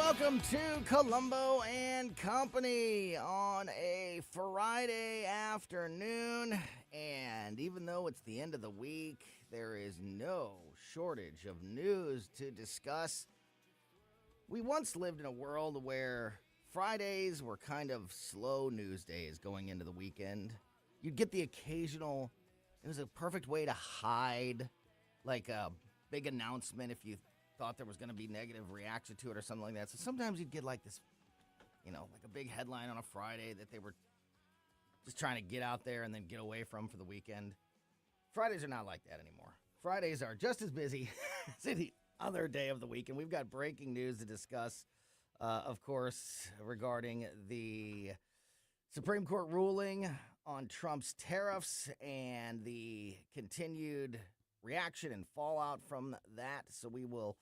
Welcome to Colombo and Company on a Friday afternoon. And even though it's the end of the week, there is no shortage of news to discuss. We once lived in a world where Fridays were kind of slow news days going into the weekend. You'd get the occasional, it was a perfect way to hide like a big announcement if you thought there was going to be negative reaction to it or something like that. So sometimes you'd get like this, like a big headline on a Friday that they were just trying to get out there and then get away from for the weekend. Fridays are not like that anymore. Fridays are just as busy as any other day of the week, and we've got breaking news to discuss, of course, regarding the Supreme Court ruling on Trump's tariffs and the continued reaction and fallout from that. So we will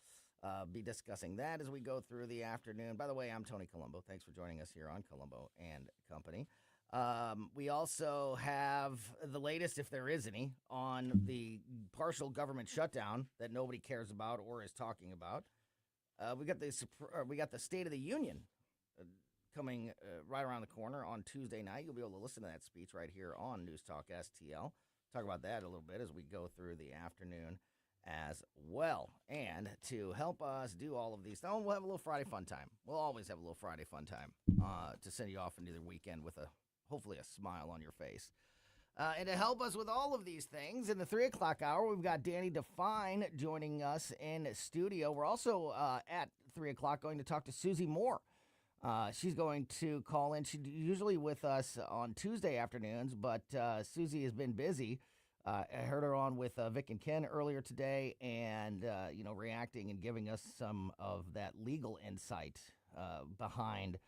be discussing that as we go through the afternoon. By the way, I'm Tony Colombo. Thanks for joining us here on Colombo and Company. We also have the latest, if there is any, on the partial government shutdown that nobody cares about or is talking about. We got the State of the Union coming right around the corner on Tuesday night. You'll be able to listen to that speech right here on News Talk STL. Talk about that a little bit as we go through the afternoon as well. And to help us do all of these, we'll have a little Friday fun time. We'll always have a little Friday fun time to send you off into the weekend with hopefully a smile on your face. And to help us with all of these things, in the 3 o'clock hour, we've got Danny Define joining us in studio. We're also at 3 o'clock going to talk to Susie Moore. She's going to call in. She's usually with us on Tuesday afternoons, but Susie has been busy. I heard her on with Vic and Ken earlier today and, reacting and giving us some of that legal insight behind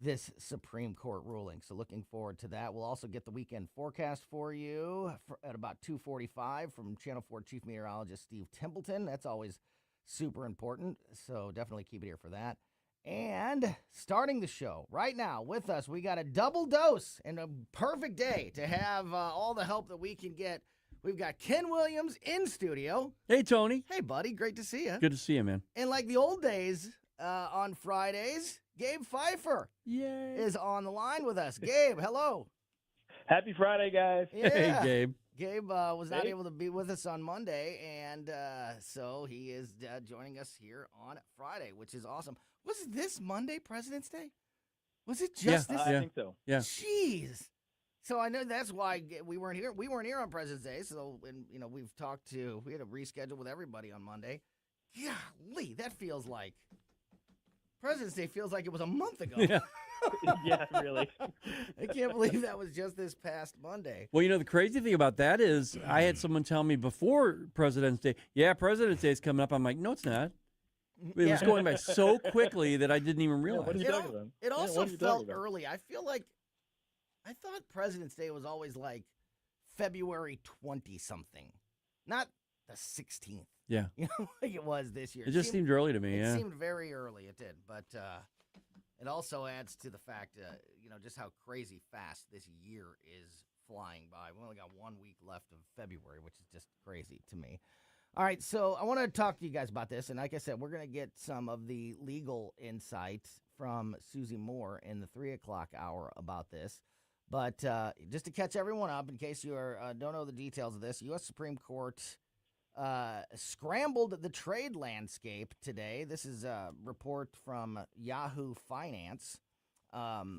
this Supreme Court ruling. So looking forward to that. We'll also get the weekend forecast for you at about 2:45 from Channel 4 Chief Meteorologist Steve Templeton. That's always super important, so definitely keep it here for that. And starting the show right now with us, we got a double dose and a perfect day to have all the help that we can get. We've got Ken Williams in studio. Hey, Tony. Hey, buddy. Great to see you. Good to see you, man. And like the old days on Fridays, Gabe Pfeiffer is on the line with us. Gabe, hello. Happy Friday, guys. Yeah. Hey, Gabe. Gabe was not able to be with us on Monday, and so he is joining us here on Friday, which is awesome. Was this Monday President's Day? Was it just this? I think so. Yeah. Jeez. So I know that's why we weren't here. We weren't here on President's Day, so we had to reschedule with everybody on Monday. Golly, that feels like President's Day feels like it was a month ago. Yeah. Yeah, really. I can't believe that was just this past Monday. Well, the crazy thing about that is I had someone tell me before President's Day, President's Day is coming up. I'm like, no, it's not. It was going by so quickly that I didn't even realize. What are you talking about? It also what are you felt talking about? early. I thought President's Day was always like February 20-something, not the 16th. Yeah. Like it was this year. It just seemed early to me, It yeah. seemed very early, it did. But it also adds to the fact, just how crazy fast this year is flying by. We only got 1 week left of February, which is just crazy to me. All right, so I want to talk to you guys about this. And like I said, we're going to get some of the legal insight from Susie Moore in the 3 o'clock hour about this. But just to catch everyone up, in case you don't know the details of this, U.S. Supreme Court scrambled the trade landscape today. This is a report from Yahoo Finance.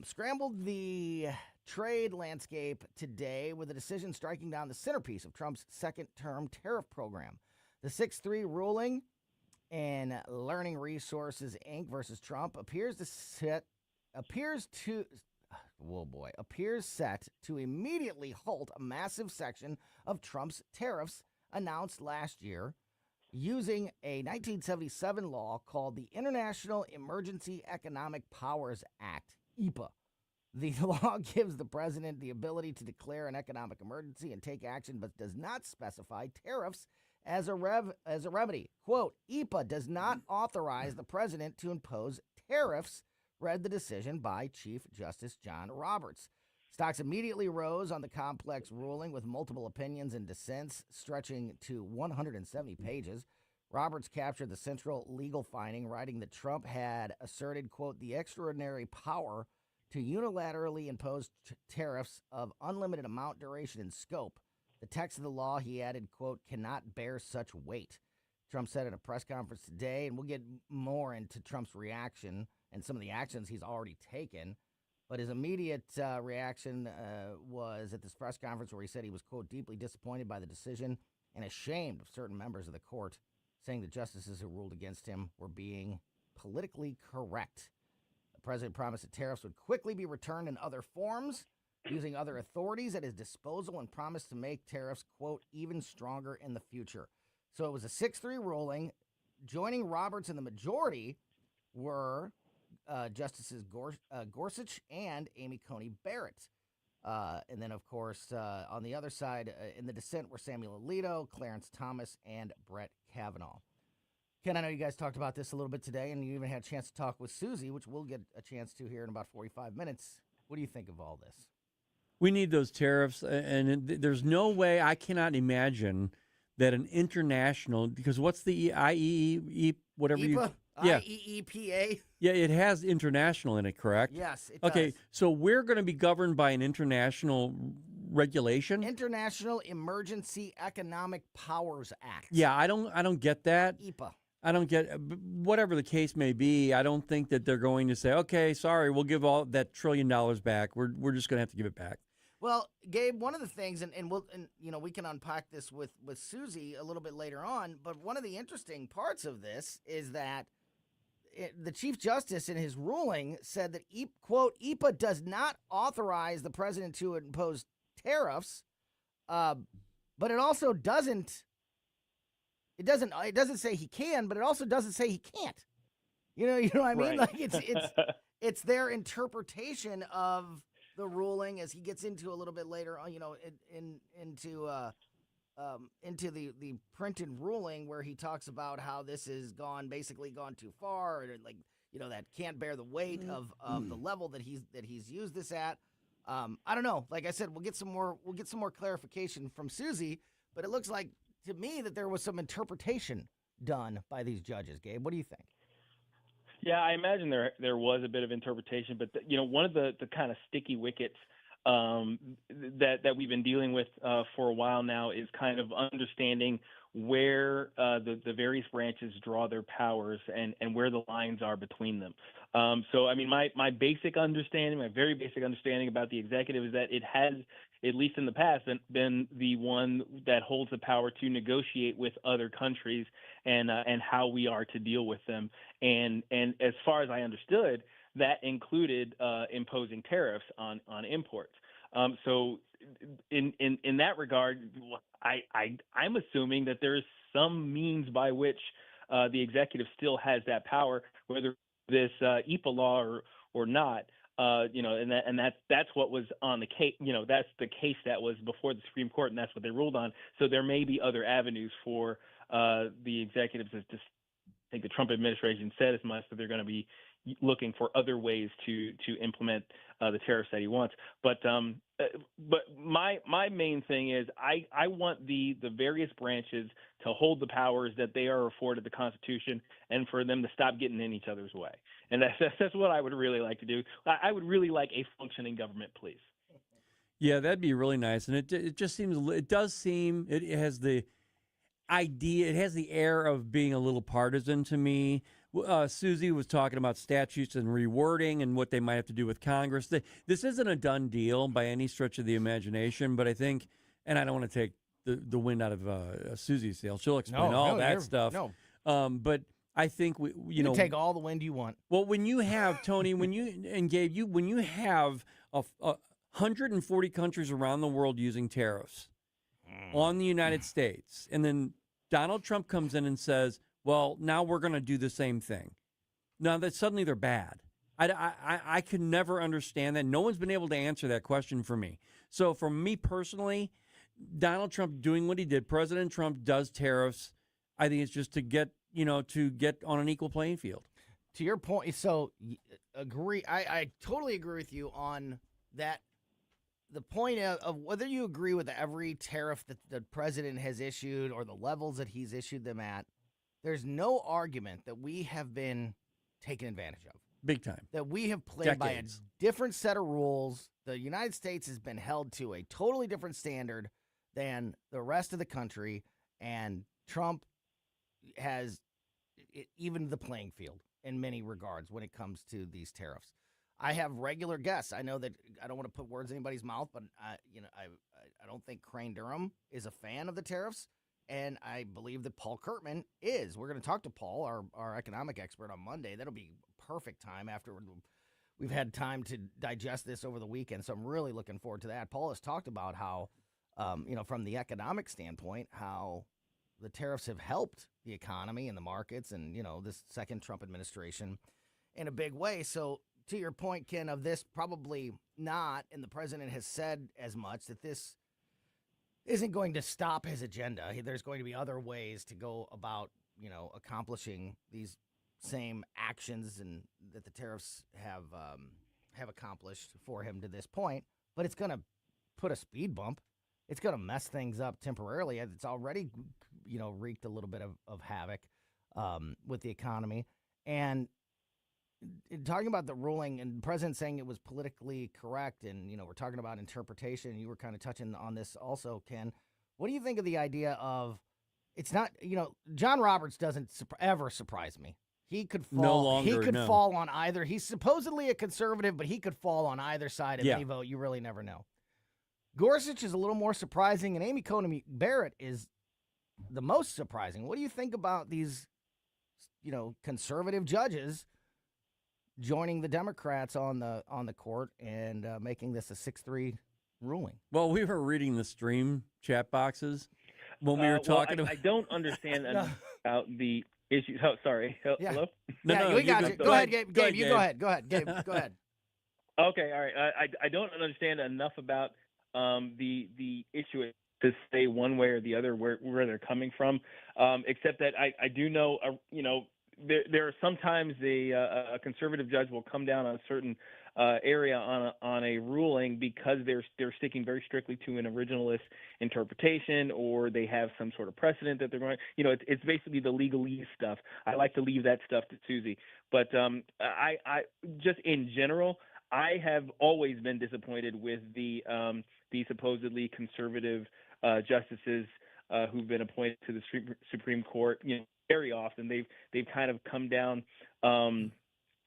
Scrambled the trade landscape today with a decision striking down the centerpiece of Trump's second-term tariff program. The 6-3 ruling in Learning Resources, Inc. versus Trump appears set to immediately halt a massive section of Trump's tariffs announced last year using a 1977 law called the International Emergency Economic Powers Act, EPA. The law gives the president the ability to declare an economic emergency and take action, but does not specify tariffs as a remedy. Quote, EPA does not authorize the president to impose tariffs, read the decision by Chief Justice John Roberts. Stocks immediately rose on the complex ruling with multiple opinions and dissents stretching to 170 pages. Roberts captured the central legal finding, writing that Trump had asserted, quote, the extraordinary power to unilaterally impose tariffs of unlimited amount, duration, and scope. The text of the law, he added, quote, cannot bear such weight. Trump said at a press conference today, and we'll get more into Trump's reaction and some of the actions he's already taken. But his immediate reaction was at this press conference where he said he was, quote, deeply disappointed by the decision and ashamed of certain members of the court, saying the justices who ruled against him were being politically correct. The president promised that tariffs would quickly be returned in other forms, using other authorities at his disposal, and promised to make tariffs, quote, even stronger in the future. So it was a 6-3 ruling. Joining Roberts in the majority were Justices Gorsuch and Amy Coney Barrett. And then, of course, on the other side, in the dissent were Samuel Alito, Clarence Thomas, and Brett Kavanaugh. Ken, I know you guys talked about this a little bit today, and you even had a chance to talk with Susie, which we'll get a chance to here in about 45 minutes. What do you think of all this? We need those tariffs, and there's no way, I cannot imagine that an international, because what's the IEE, whatever EPA? Yeah. IEEPA? Yeah, it has international in it, correct? Yes, it Okay, does. so we're going to be governed by an international regulation? International Emergency Economic Powers Act. Yeah, I don't get that. EPA. I don't get, whatever the case may be, I don't think that they're going to say, okay, sorry, we'll give all that $1 trillion back. We're just going to have to give it back. Well, Gabe, one of the things, and we can unpack this with Susie a little bit later on, but one of the interesting parts of this is that the Chief Justice in his ruling said that, quote, EPA does not authorize the president to impose tariffs, but it also doesn't. It doesn't say he can, but it also doesn't say he can't. You know what I mean? Right. Like it's their interpretation of the ruling as he gets into a little bit later on, into the printed ruling where he talks about how this has basically gone too far, and that can't bear the weight of the level that he's used this at. I don't know. Like I said, we'll get some more clarification from Susie, but it looks like to me that there was some interpretation done by these judges. Gabe, what do you think? Yeah, I imagine there was a bit of interpretation, but one of the kind of sticky wickets that we've been dealing with for a while now is kind of understanding where the various branches draw their powers and where the lines are between them. So, I mean, my very basic understanding about the executive is that it has, at least in the past, been the one that holds the power to negotiate with other countries and how we are to deal with them. And as far as I understood, that included imposing tariffs on imports. So in that regard, I'm assuming that there is some means by which the executive still has that power, whether this EPA law or not. And that's what was on the case. That's the case that was before the Supreme Court, and that's what they ruled on. So there may be other avenues for the executives. I think the Trump administration said as much, that they're going to be looking for other ways to implement the tariffs that he wants. But my main thing is I want the various branches to hold the powers that they are afforded the Constitution, and for them to stop getting in each other's way. And that's what I would really like to do. I would really like a functioning government, please. Yeah, that'd be really nice. And it just seems, it does seem, it has the idea, it has the air of being a little partisan to me. Susie was talking about statutes and rewording and what they might have to do with Congress. This isn't a done deal by any stretch of the imagination, but I think, and I don't want to take the wind out of Susie's sail. She'll explain all that stuff. No. But I think you know, take all the wind you want. Well, when you have Tony, when you have 140 countries around the world using tariffs on the United States, and then Donald Trump comes in and says, well, now we're going to do the same thing. Now that suddenly they're bad. I can never understand that. No one's been able to answer that question for me. So for me personally, Donald Trump doing what he did, President Trump does tariffs, I think it's just to get on an equal playing field. To your point, so agree. I totally agree with you on that. The point of whether you agree with every tariff that the president has issued or the levels that he's issued them at, there's no argument that we have been taken advantage of. Big time. That we have played Decades. by a different set of rules. The United States has been held to a totally different standard than the rest of the country, and Trump has evened the playing field in many regards when it comes to these tariffs. I have regular guests. I know that I don't want to put words in anybody's mouth, but I don't think Crane Durham is a fan of the tariffs, and I believe that Paul Kurtman is. We're going to talk to Paul, our economic expert, on Monday. That'll be perfect time after we've had time to digest this over the weekend, so I'm really looking forward to that. Paul has talked about how, from the economic standpoint, how the tariffs have helped the economy and the markets and, this second Trump administration in a big way. So to your point, Ken, of this probably not, and the president has said as much, that this isn't going to stop his agenda. There's going to be other ways to go about, accomplishing these same actions and that the tariffs have accomplished for him to this point. But it's going to put a speed bump. It's going to mess things up temporarily. It's already, wreaked a little bit of havoc with the economy. And talking about the ruling and the president saying it was politically correct, and, we're talking about interpretation. You were kind of touching on this also, Ken. What do you think of the idea of, it's not, John Roberts doesn't ever surprise me. He could fall. No longer, fall on either. He's supposedly a conservative, but he could fall on either side of any vote. You really never know. Gorsuch is a little more surprising, and Amy Coney Barrett is the most surprising. What do you think about these, conservative judges joining the Democrats on the court and making this a 6-3 ruling? Well, we were reading the stream chat boxes when we were talking about. I don't understand about the issue. Oh, sorry. Hello? No, we got you. Go ahead, Gabe. Gabe, you go ahead. Go ahead, Gabe. Go ahead. Okay, all right. I don't understand enough about the issue to say one way or the other where they're coming from, except that I do know, there are sometimes a conservative judge will come down on a certain area on a ruling because they're sticking very strictly to an originalist interpretation, or they have some sort of precedent that they're going. It's basically the legalese stuff. I like to leave that stuff to Susie, but I just in general, I have always been disappointed with the supposedly conservative justices who've been appointed to the Supreme Court. Very often they've kind of come down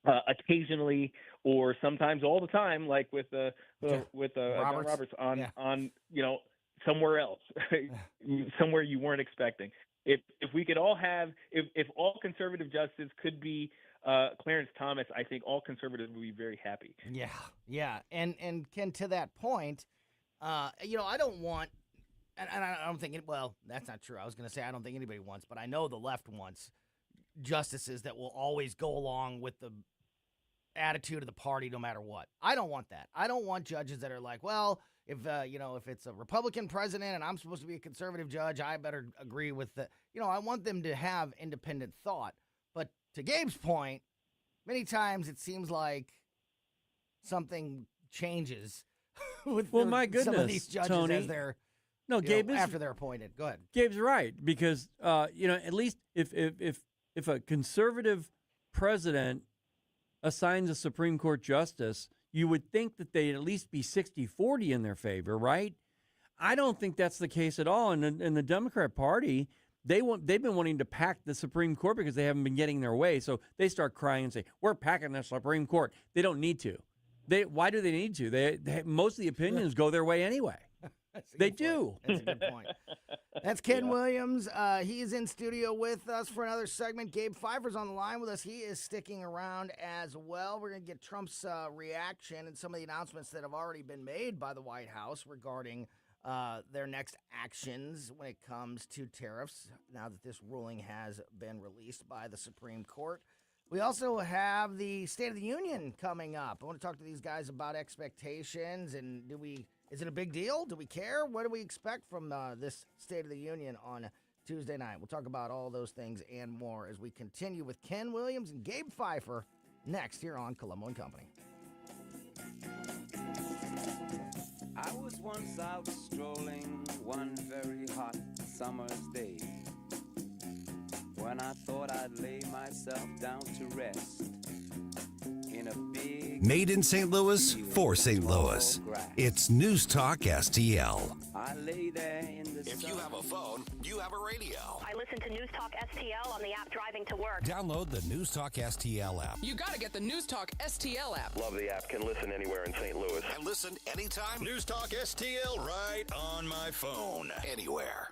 occasionally, or sometimes all the time, like with John Roberts on somewhere else, somewhere you weren't expecting. If we could all have, if all conservative justices could be Clarence Thomas, I think all conservatives would be very happy. Yeah, and Ken, to that point, I don't want. And I don't think well, that's not true. I was going to say I don't think anybody wants, but I know the left wants justices that will always go along with the attitude of the party no matter what. I don't want that. I don't want judges that are like, well, if it's a Republican president and I'm supposed to be a conservative judge, I better agree with the. I want them to have independent thought. But to Gabe's point, many times it seems like something changes with my goodness, some of these judges, Tony, as they're. No, Gabe is after they're appointed. Go ahead. Gabe's right, because at least if a conservative president assigns a Supreme Court justice, you would think that they'd at least be 60-40 in their favor, right? I don't think that's the case at all. In the Democrat Party, they've been wanting to pack the Supreme Court because they haven't been getting their way. So they start crying and say, "We're packing the Supreme Court." They don't need to. Why do they need to? They most of the opinions go their way anyway. They do. That's a good point. That's Ken Williams. He's in studio with us for another segment. Gabe Pfeiffer's on the line with us. He is sticking around as well. We're going to get Trump's reaction and some of the announcements that have already been made by the White House regarding their next actions when it comes to tariffs, now that this ruling has been released by the Supreme Court. We also have the State of the Union coming up. I want to talk to these guys about expectations, and is it a big deal? Do we care? What do we expect from this State of the Union on Tuesday night? We'll talk about all those things and more as we continue with Ken Williams and Gabe Pfeiffer next here on Colombo Company. I was once out strolling one very hot summer's day when when I thought I'd lay myself down to rest in a big Made in St. Louis for St. Louis. It's News Talk STL. I lay there in the If sun. you have a phone, you have a radio. I listen to News Talk STL on the app driving to work. Download the News Talk STL app. You got to get the News Talk STL app. Love the app. Can listen anywhere in St. Louis. And listen anytime. News Talk STL right on my phone. Anywhere.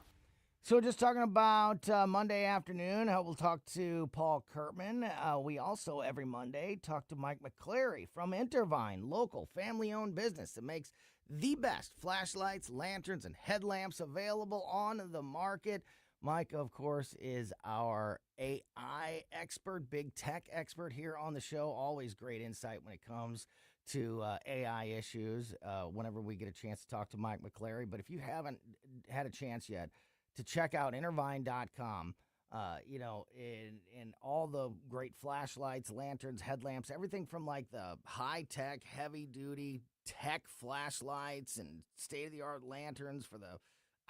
So just talking about Monday afternoon, we'll talk to Paul Kurtman. We also, every Monday, talk to Mike McCleary from Intervine, local family-owned business that makes the best flashlights, lanterns, and headlamps available on the market. Mike, of course, is our AI expert, big tech expert here on the show. Always great insight when it comes to AI issues whenever we get a chance to talk to Mike McCleary. But if you haven't had a chance yet to check out intervine.com, in all the great flashlights, lanterns, headlamps, everything from like the high-tech, heavy-duty tech flashlights and state-of-the-art lanterns for the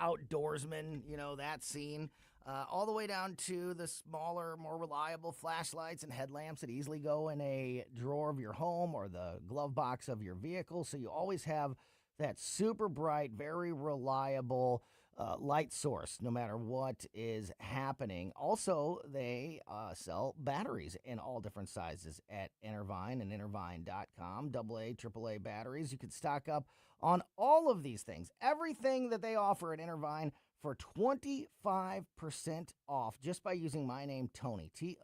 outdoorsman, that scene, all the way down to the smaller, more reliable flashlights and headlamps that easily go in a drawer of your home or the glove box of your vehicle. So you always have that super bright, very reliable light source, no matter what is happening. Also, they sell batteries in all different sizes at Intervine and Intervine.com. AA, AAA batteries. You can stock up on all of these things. Everything that they offer at Intervine for 25% off just by using my name, Tony, Tony,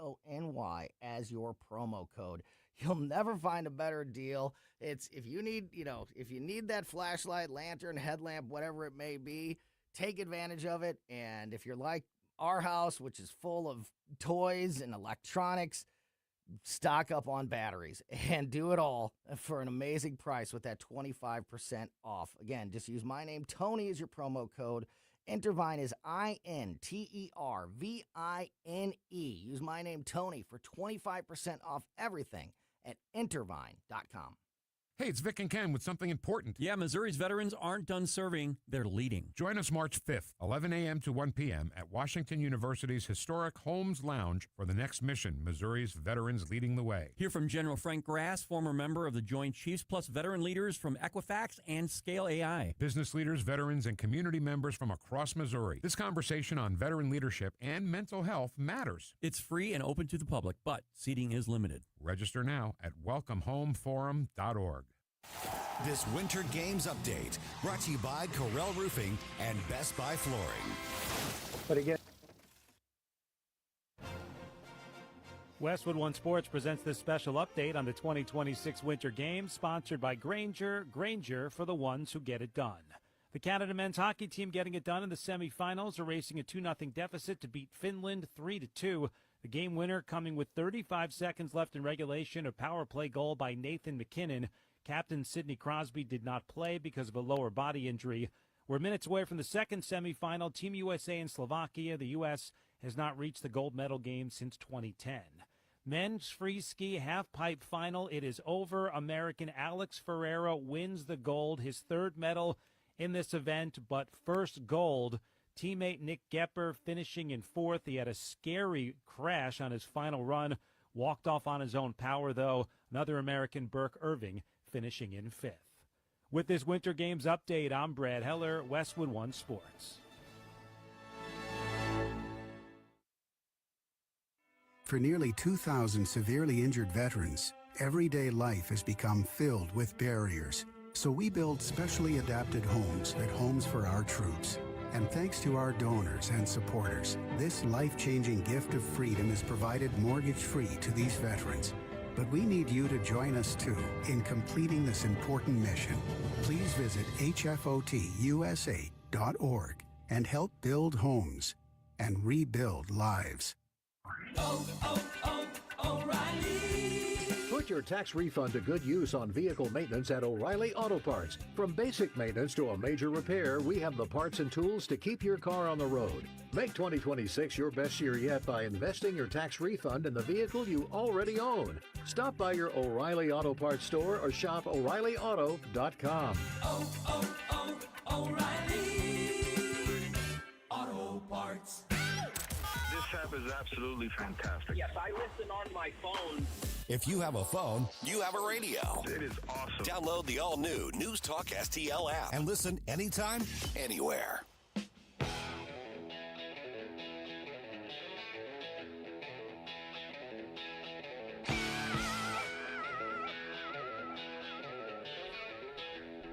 as your promo code. You'll never find a better deal. It's if you need that flashlight, lantern, headlamp, whatever it may be, take advantage of it. And if you're like our house, which is full of toys and electronics, stock up on batteries and do it all for an amazing price with that 25% off. Again, just use my name, Tony, as your promo code. Intervine is INTERVINE. Use my name, Tony, for 25% off everything at Intervine.com. Hey, it's Vic and Ken with something important. Yeah, Missouri's veterans aren't done serving, they're leading. Join us March 5th, 11 a.m. to 1 p.m. at Washington University's historic Holmes Lounge for the next mission, Missouri's Veterans Leading the Way. Hear from General Frank Grass, former member of the Joint Chiefs, plus veteran leaders from Equifax and Scale AI. Business leaders, veterans, and community members from across Missouri. This conversation on veteran leadership and mental health matters. It's free and open to the public, but seating is limited. Register now at welcomehomeforum.org. This Winter Games Update brought to you by Corel Roofing and Best Buy Flooring. But again, Westwood One Sports presents this special update on the 2026 Winter Games, sponsored by Grainger. Grainger for the ones who get it done. The Canada men's hockey team getting it done in the semifinals, erasing a 2-0 deficit to beat Finland 3-2. The game winner coming with 35 seconds left in regulation, a power play goal by Nathan McKinnon. Captain Sidney Crosby did not play because of a lower body injury. We're minutes away from the second semifinal. Team USA and Slovakia. The U.S. has not reached the gold medal game since 2010. Men's free ski half-pipe final. It is over. American Alex Ferreira wins the gold, his third medal in this event, but first gold. Teammate Nick Gepper finishing in fourth. He had a scary crash on his final run. Walked off on his own power, though. Another American, Burke Irving, finishing in fifth. With this Winter Games update, I'm Brad Heller, Westwood One Sports. For nearly 2,000 severely injured veterans, everyday life has become filled with barriers. So we build specially adapted homes at Homes for Our Troops. And thanks to our donors and supporters, this life-changing gift of freedom is provided mortgage-free to these veterans. But we need you to join us, too, in completing this important mission. Please visit hfotusa.org and help build homes and rebuild lives. Put your tax refund to good use on vehicle maintenance at O'Reilly Auto Parts. From basic maintenance to a major repair, we have the parts and tools to keep your car on the road. Make 2026 your best year yet by investing your tax refund in the vehicle you already own. Stop by your O'Reilly Auto Parts store or shop O'ReillyAuto.com. O'Reilly Auto Parts. This app is absolutely fantastic. Yes, I listen on my phone. If you have a phone, you have a radio. It is awesome. Download the all-new News Talk STL app and listen anytime, anywhere.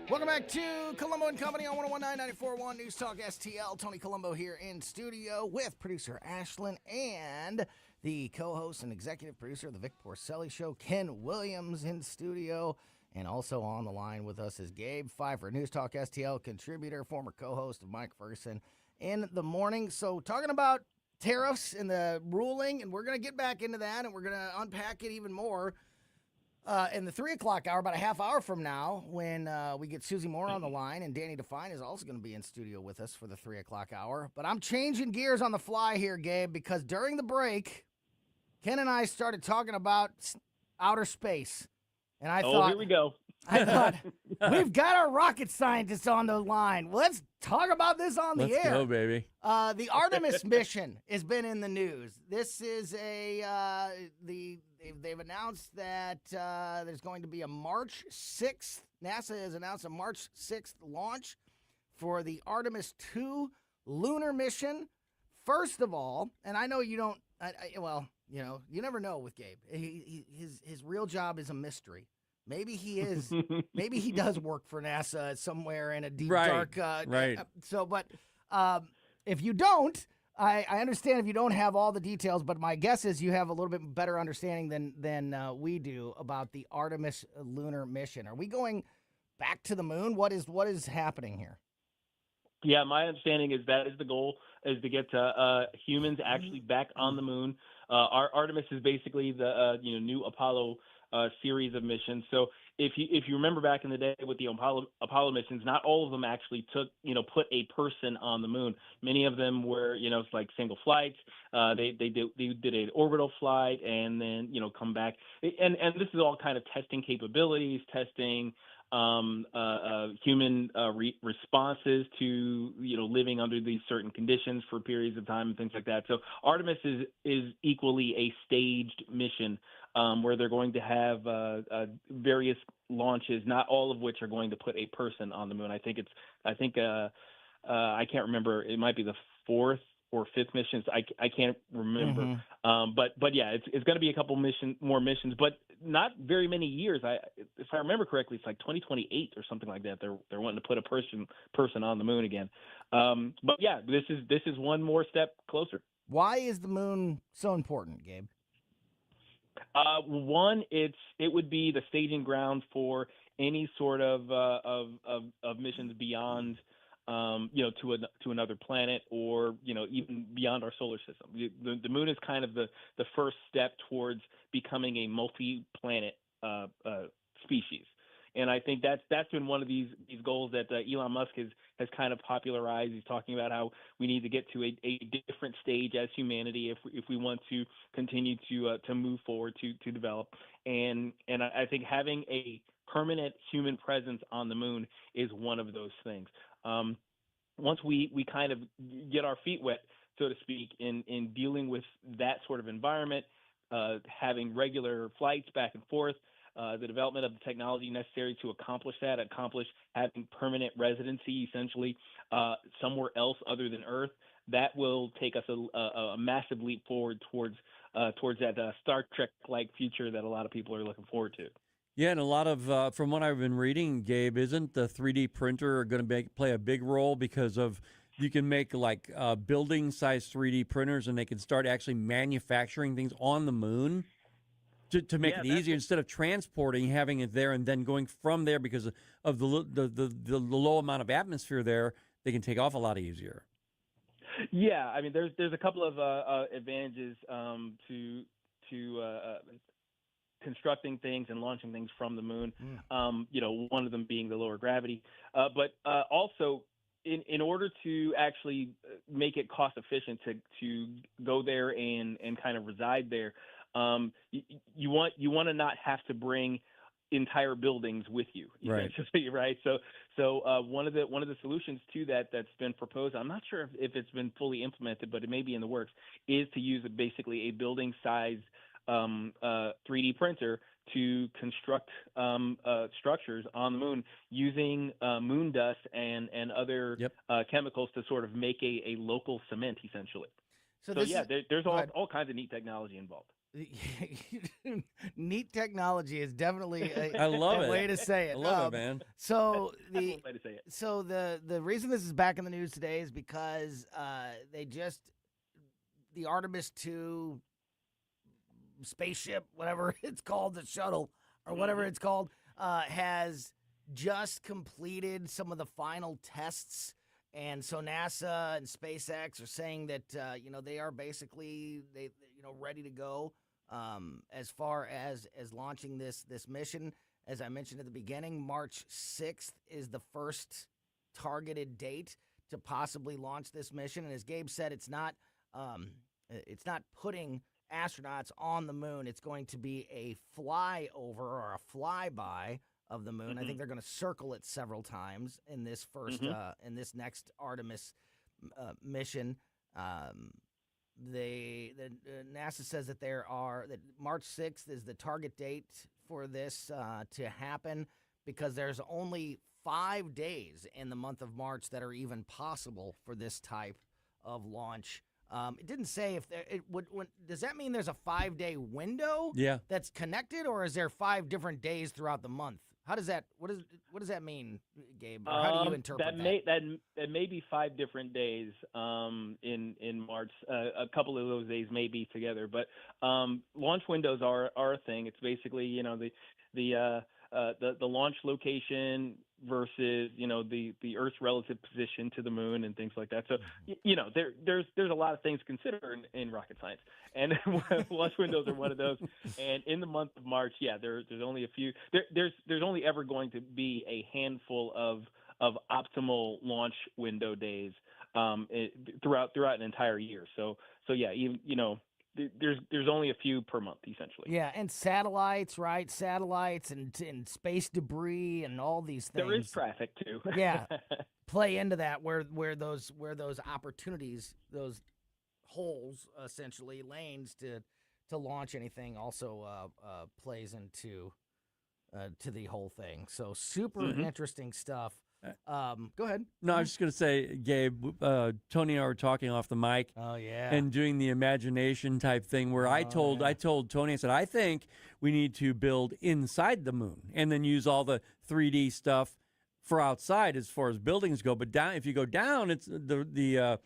Welcome back to Colombo Company on 101.9 News Talk STL. Tony Colombo here in studio with producer Ashlyn and the co-host and executive producer of the Vic Porcelli Show, Ken Williams, in studio. And also on the line with us is Gabe Pfeiffer, News Talk STL contributor, former co-host of Mike Ferguson in the morning. So talking about tariffs and the ruling, and we're going to get back into that, and we're going to unpack it even more. In the 3 o'clock hour, about a half hour from now, when we get Susie Moore on the line, and Danny Define is also going to be in studio with us for the 3 o'clock hour. But I'm changing gears on the fly here, Gabe, because during the break, Ken and I started talking about outer space. And I thought, here we go. I thought, we've got our rocket scientists on the line. Let's talk about this on the air. Let's go, baby. The Artemis mission has been in the news. This is they've announced that there's going to be a March 6th. NASA has announced a March 6th launch for the Artemis 2 lunar mission. First of all, and I know you don't, you never know with Gabe. His real job is a mystery. Maybe he is. Maybe he does work for NASA somewhere in a deep, dark. Right. But if you don't, I understand if you don't have all the details. But my guess is you have a little bit better understanding than we do about the Artemis lunar mission. Are we going back to the moon? What is happening here? Yeah, my understanding is that is the goal, is to get humans actually back on the moon. Our Artemis is basically the new Apollo series of missions. So if you remember back in the day with the Apollo missions, not all of them actually put a person on the moon. Many of them were it's like single flights. They did an orbital flight and then come back. And this is all kind of testing capabilities, testing human responses to living under these certain conditions for periods of time and things like that. So Artemis is equally a staged mission where they're going to have various launches, not all of which are going to put a person on the moon. I think I can't remember. It might be the fourth or fifth missions. I can't remember. But yeah, it's going to be a couple more missions, but not very many years. If I remember correctly, it's like 2028 or something like that. They're wanting to put a person on the moon again. But yeah, this is one more step closer. Why is the moon so important, Gabe? One, it would be the staging ground for any sort of missions beyond, to another planet or, even beyond our solar system. The moon is kind of the first step towards becoming a multi-planet species. And I think that's been one of these goals that Elon Musk has kind of popularized. He's talking about how we need to get to a different stage as humanity if we want to continue to move forward to develop. And I think having a permanent human presence on the moon is one of those things. Once we kind of get our feet wet, so to speak, in dealing with that sort of environment, having regular flights back and forth, the development of the technology necessary to accomplish having permanent residency essentially somewhere else other than Earth, that will take us a massive leap forward towards that Star Trek-like future that a lot of people are looking forward to. Yeah, and a lot of, from what I've been reading, Gabe, isn't the 3D printer going to play a big role because of you can make like building-sized 3D printers and they can start actually manufacturing things on the moon to make it easier instead of transporting, having it there and then going from there because of the low amount of atmosphere there, they can take off a lot easier. Yeah, I mean, there's a couple of advantages to constructing things and launching things from the moon. One of them being the lower gravity, but also in order to actually make it cost efficient to go there and kind of reside there, you want to not have to bring entire buildings with you, Right. essentially, right? So one of the solutions to that that's been proposed, I'm not sure if it's been fully implemented, but it may be in the works, is to use basically a building-sized 3D printer to construct structures on the moon using moon dust and other chemicals to sort of make a local cement, essentially. So there's all kinds of neat technology involved. Neat technology is definitely I love a it. way to say it. I love it, man. So That's one way to say it. So the reason this is back in the news today is because the Artemis 2 spaceship, whatever it's called, the shuttle or whatever it's called, has just completed some of the final tests. And so NASA and SpaceX are saying that they are basically ready to go as far as launching this mission. As I mentioned at the beginning, March 6th is the first targeted date to possibly launch this mission. And as Gabe said, it's not putting astronauts on the moon. It's going to be a flyover or a flyby of the moon. I think they're going to circle it several times in this first in this next Artemis mission. NASA says that that March 6th is the target date for this to happen because there's only 5 days in the month of March that are even possible for this type of launch. It didn't say if it would. Does that mean there's a 5-day window? Yeah. That's connected, or is there 5 different days throughout the month? How does that? What does that mean, Gabe? Or how do you interpret that? That may be 5 different days in March. A couple of those days may be together, but launch windows are a thing. It's basically the launch location versus the Earth's relative position to the moon and things like that. So there's a lot of things to consider in rocket science, and launch windows are one of those. And in the month of March, there's only a few. There's only ever going to be a handful of optimal launch window days throughout an entire year. So even there's only a few per month, essentially. Yeah, and satellites, right? Satellites and space debris and all these things. There is traffic too. Yeah, play into that where those opportunities, those holes, essentially lanes to launch anything, also plays into to the whole thing. So super interesting stuff. Go ahead. No, I was just going to say, Gabe, Tony and I were talking off the mic. Oh, yeah. And doing the imagination type thing where I told Tony, I said, I think we need to build inside the moon and then use all the 3D stuff for outside as far as buildings go. But if you go down, it's the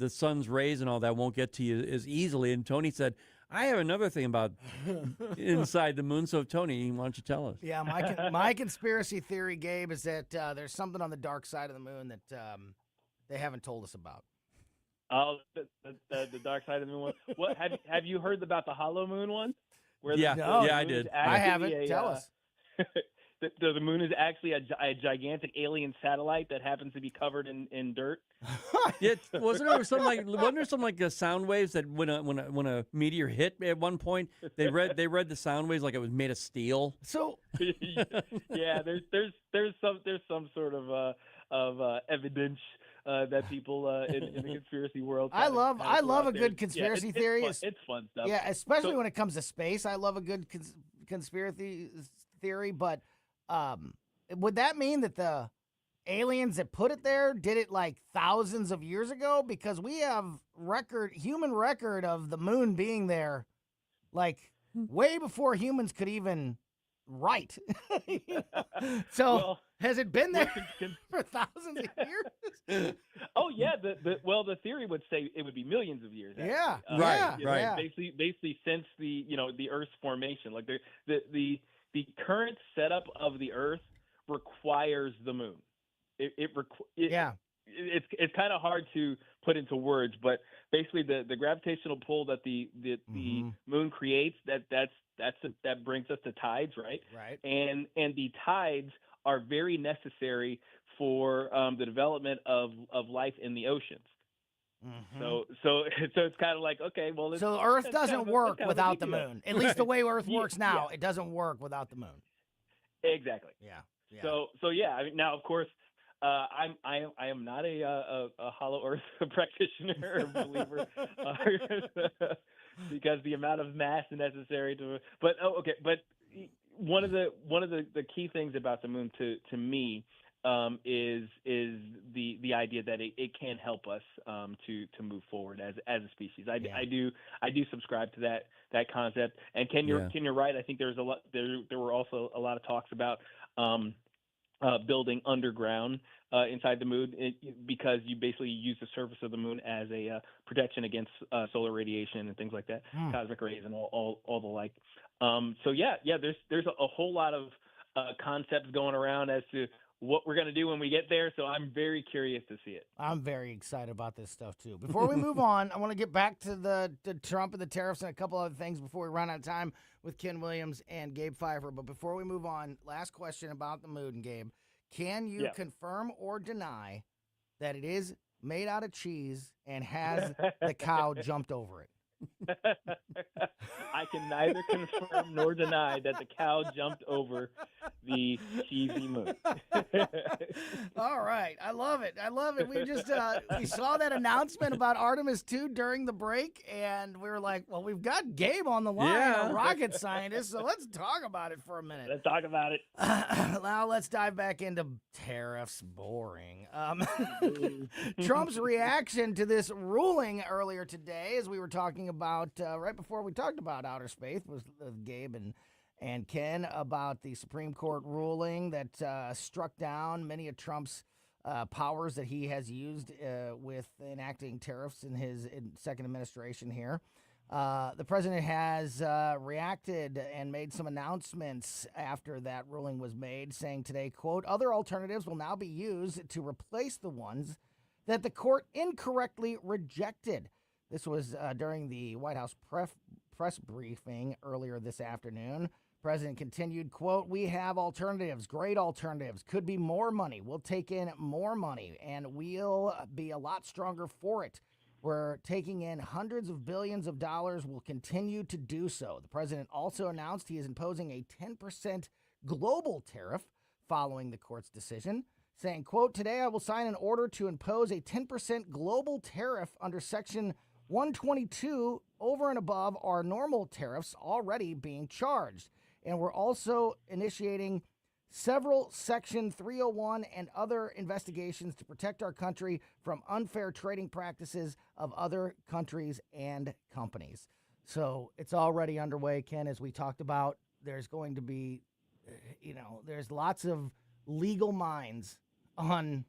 sun's rays and all that won't get to you as easily. And Tony said, I have another thing about inside the moon. So, Tony, why don't you tell us? Yeah, my conspiracy theory, Gabe, is that there's something on the dark side of the moon that they haven't told us about. Oh, the dark side of the moon one. What have you heard about the hollow moon one? Where I did. I haven't. Tell us. The moon is actually a gigantic alien satellite that happens to be covered in dirt. Wasn't there some like sound waves that when a meteor hit at one point they read the sound waves like it was made of steel. So yeah, there's some sort of evidence that people in the conspiracy world. I love a good conspiracy theory. It's fun stuff. Yeah, especially when it comes to space. I love a good conspiracy theory, but would that mean that the aliens that put it there did it like thousands of years ago? Because we have human record of the moon being there like way before humans could even write. So has it been there for thousands of years? Oh yeah, the theory would say it would be millions of years. Actually. Yeah, right. Basically since the Earth's formation, like the current setup of the Earth requires the moon. It's kind of hard to put into words, but basically the gravitational pull that the moon creates that brings us to tides, right? Right. And the tides are very necessary for the development of life in the oceans. Mm-hmm. So it's kind of like, okay, well, so Earth doesn't work without the moon. At least the way Earth works now, it doesn't work without the moon. Exactly. Yeah. Yeah. So yeah. I mean, now of course, I am not a Hollow Earth practitioner or believer, because the amount of mass necessary to. But okay. But one of the key things about the moon to me, is the idea that it can help us, to move forward as a species. I do subscribe to that concept. And Ken, you're right. I think there's a lot there were also a lot of talks about, building underground, inside the moon, because you basically use the surface of the moon as a, protection against, solar radiation and things like that, cosmic rays and all the like. So there's a whole lot of, concepts going around as to what we're going to do when we get there. So I'm very curious to see it. I'm very excited about this stuff, too. Before we move on, I want to get back to the Trump and the tariffs and a couple other things before we run out of time with Ken Williams and Gabe Pfeiffer. But before we move on, last question about the moon, Gabe. Can you confirm or deny that it is made out of cheese and has the cow jumped over it? I can neither confirm nor deny that the cow jumped over the cheesy moon. All right. I love it. We just we saw that announcement about Artemis 2 during the break, and we were like, well, we've got Gabe on the line, a rocket scientist, so let's talk about it for a minute. Let's talk about it. Now let's dive back into tariffs. Boring. Trump's reaction to this ruling earlier today, as we were talking about right before we talked about outer space, was Gabe and Ken, about the Supreme Court ruling that struck down many of Trump's powers that he has used with enacting tariffs in his second administration here. The president has reacted and made some announcements after that ruling was made, saying today, quote, other alternatives will now be used to replace the ones that the court incorrectly rejected. This was during the White House press briefing earlier this afternoon. President continued, quote, we have alternatives, great alternatives, could be more money. We'll take in more money, and we'll be a lot stronger for it. We're taking in hundreds of billions of dollars. We'll continue to do so. The president also announced he is imposing a 10% global tariff following the court's decision, saying, quote, today I will sign an order to impose a 10% global tariff under Section 122 over and above our normal tariffs already being charged. And we're also initiating several Section 301 and other investigations to protect our country from unfair trading practices of other countries and companies. So it's already underway, Ken, as we talked about. There's going to be, there's lots of legal minds on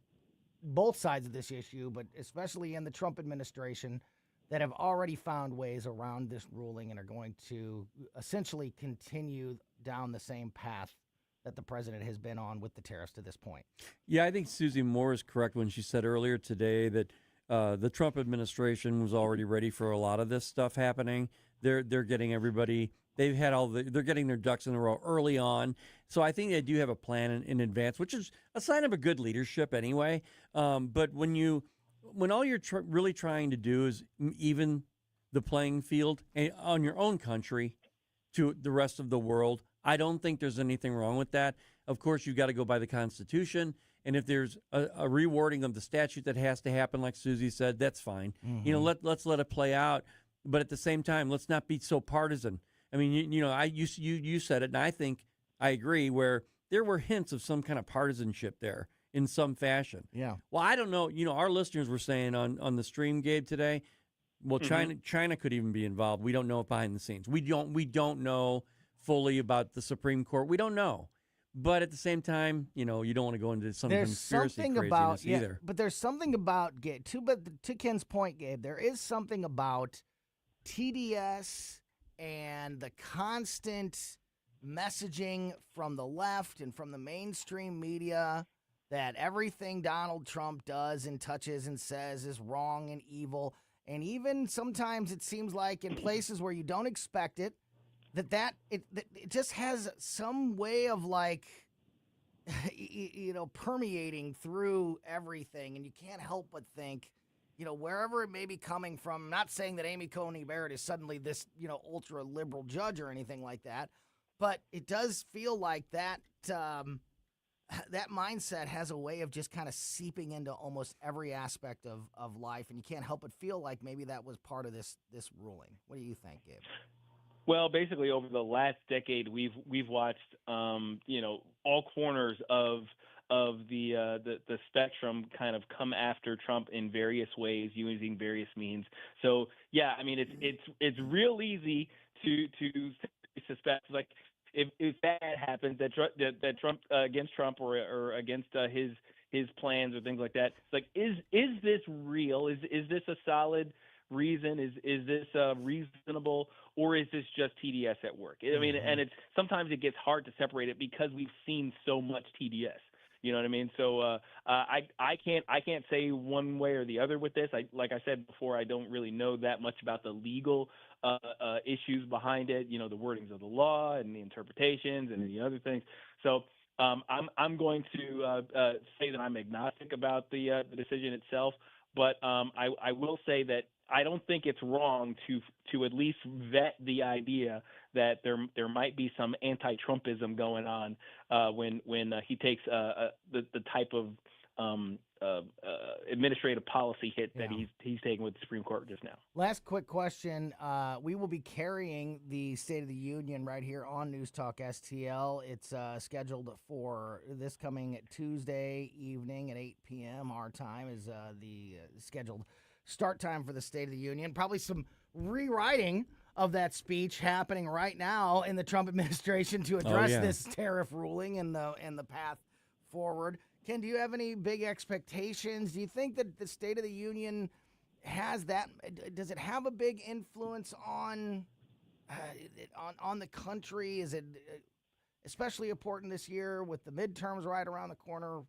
both sides of this issue, but especially in the Trump administration, that have already found ways around this ruling and are going to essentially continue down the same path that the president has been on with the tariffs to this point. Yeah, I think Susie Moore is correct when she said earlier today that the Trump administration was already ready for a lot of this stuff happening. They're getting everybody. They're getting their ducks in a row early on. So I think they do have a plan in advance, which is a sign of a good leadership anyway. But when all you're really trying to do is even the playing field on your own country to the rest of the world, I don't think there's anything wrong with that. Of course, you've got to go by the Constitution. And if there's a rewording of the statute that has to happen, like Susie said, that's fine. Mm-hmm. Let's let it play out. But at the same time, let's not be so partisan. I mean, you said it, and I think I agree, where there were hints of some kind of partisanship there in some fashion. Yeah. Well, I don't know. Our listeners were saying on the stream, Gabe, today, well, China could even be involved. We don't know it behind the scenes. We don't know fully about the Supreme Court. We don't know. But at the same time, you don't want to go into some conspiracy craziness either. But there's something about, Gabe, to Ken's point, Gabe, there is something about TDS and the constant messaging from the left and from the mainstream media that everything Donald Trump does and touches and says is wrong and evil. And even sometimes it seems like in places where you don't expect it, that it just has some way of permeating through everything. And you can't help but think, wherever it may be coming from, I'm not saying that Amy Coney Barrett is suddenly this, ultra liberal judge or anything like that. But it does feel like that that mindset has a way of just kind of seeping into almost every aspect of life, and you can't help but feel like maybe that was part of this ruling. What do you think, Gabe? Well, basically, over the last decade, we've watched, all corners of the spectrum kind of come after Trump in various ways, using various means. So, yeah, I mean, it's real easy to suspect, like, if that happens, that Trump against Trump or against his plans or things like that. It's like, is this real? Is this a solid reason? Is this reasonable, or is this just TDS at work? I mean, and it's sometimes it gets hard to separate it because we've seen so much TDS. You know what I mean? So I can't say one way or the other with this. Like I said before, I don't really know that much about the legal issues behind it. You know, the wordings of the law and the interpretations and the other things. So I'm going to say that I'm agnostic about the decision itself, but I will say that I don't think it's wrong to at least vet the idea that there might be some anti-Trumpism going on when he takes the type of administrative policy hit that he's taking with the Supreme Court just now. Last quick question. We will be carrying the State of the Union right here on News Talk STL. It's scheduled for this coming Tuesday evening at 8 p.m. Our time is the scheduled start time for the State of the Union. Probably some rewriting of that speech happening right now in the Trump administration to address this tariff ruling and the path forward. Ken, do you have any big expectations? Do you think that the State of the Union has that? Does it have a big influence on the country? Is it especially important this year with the midterms right around the corner?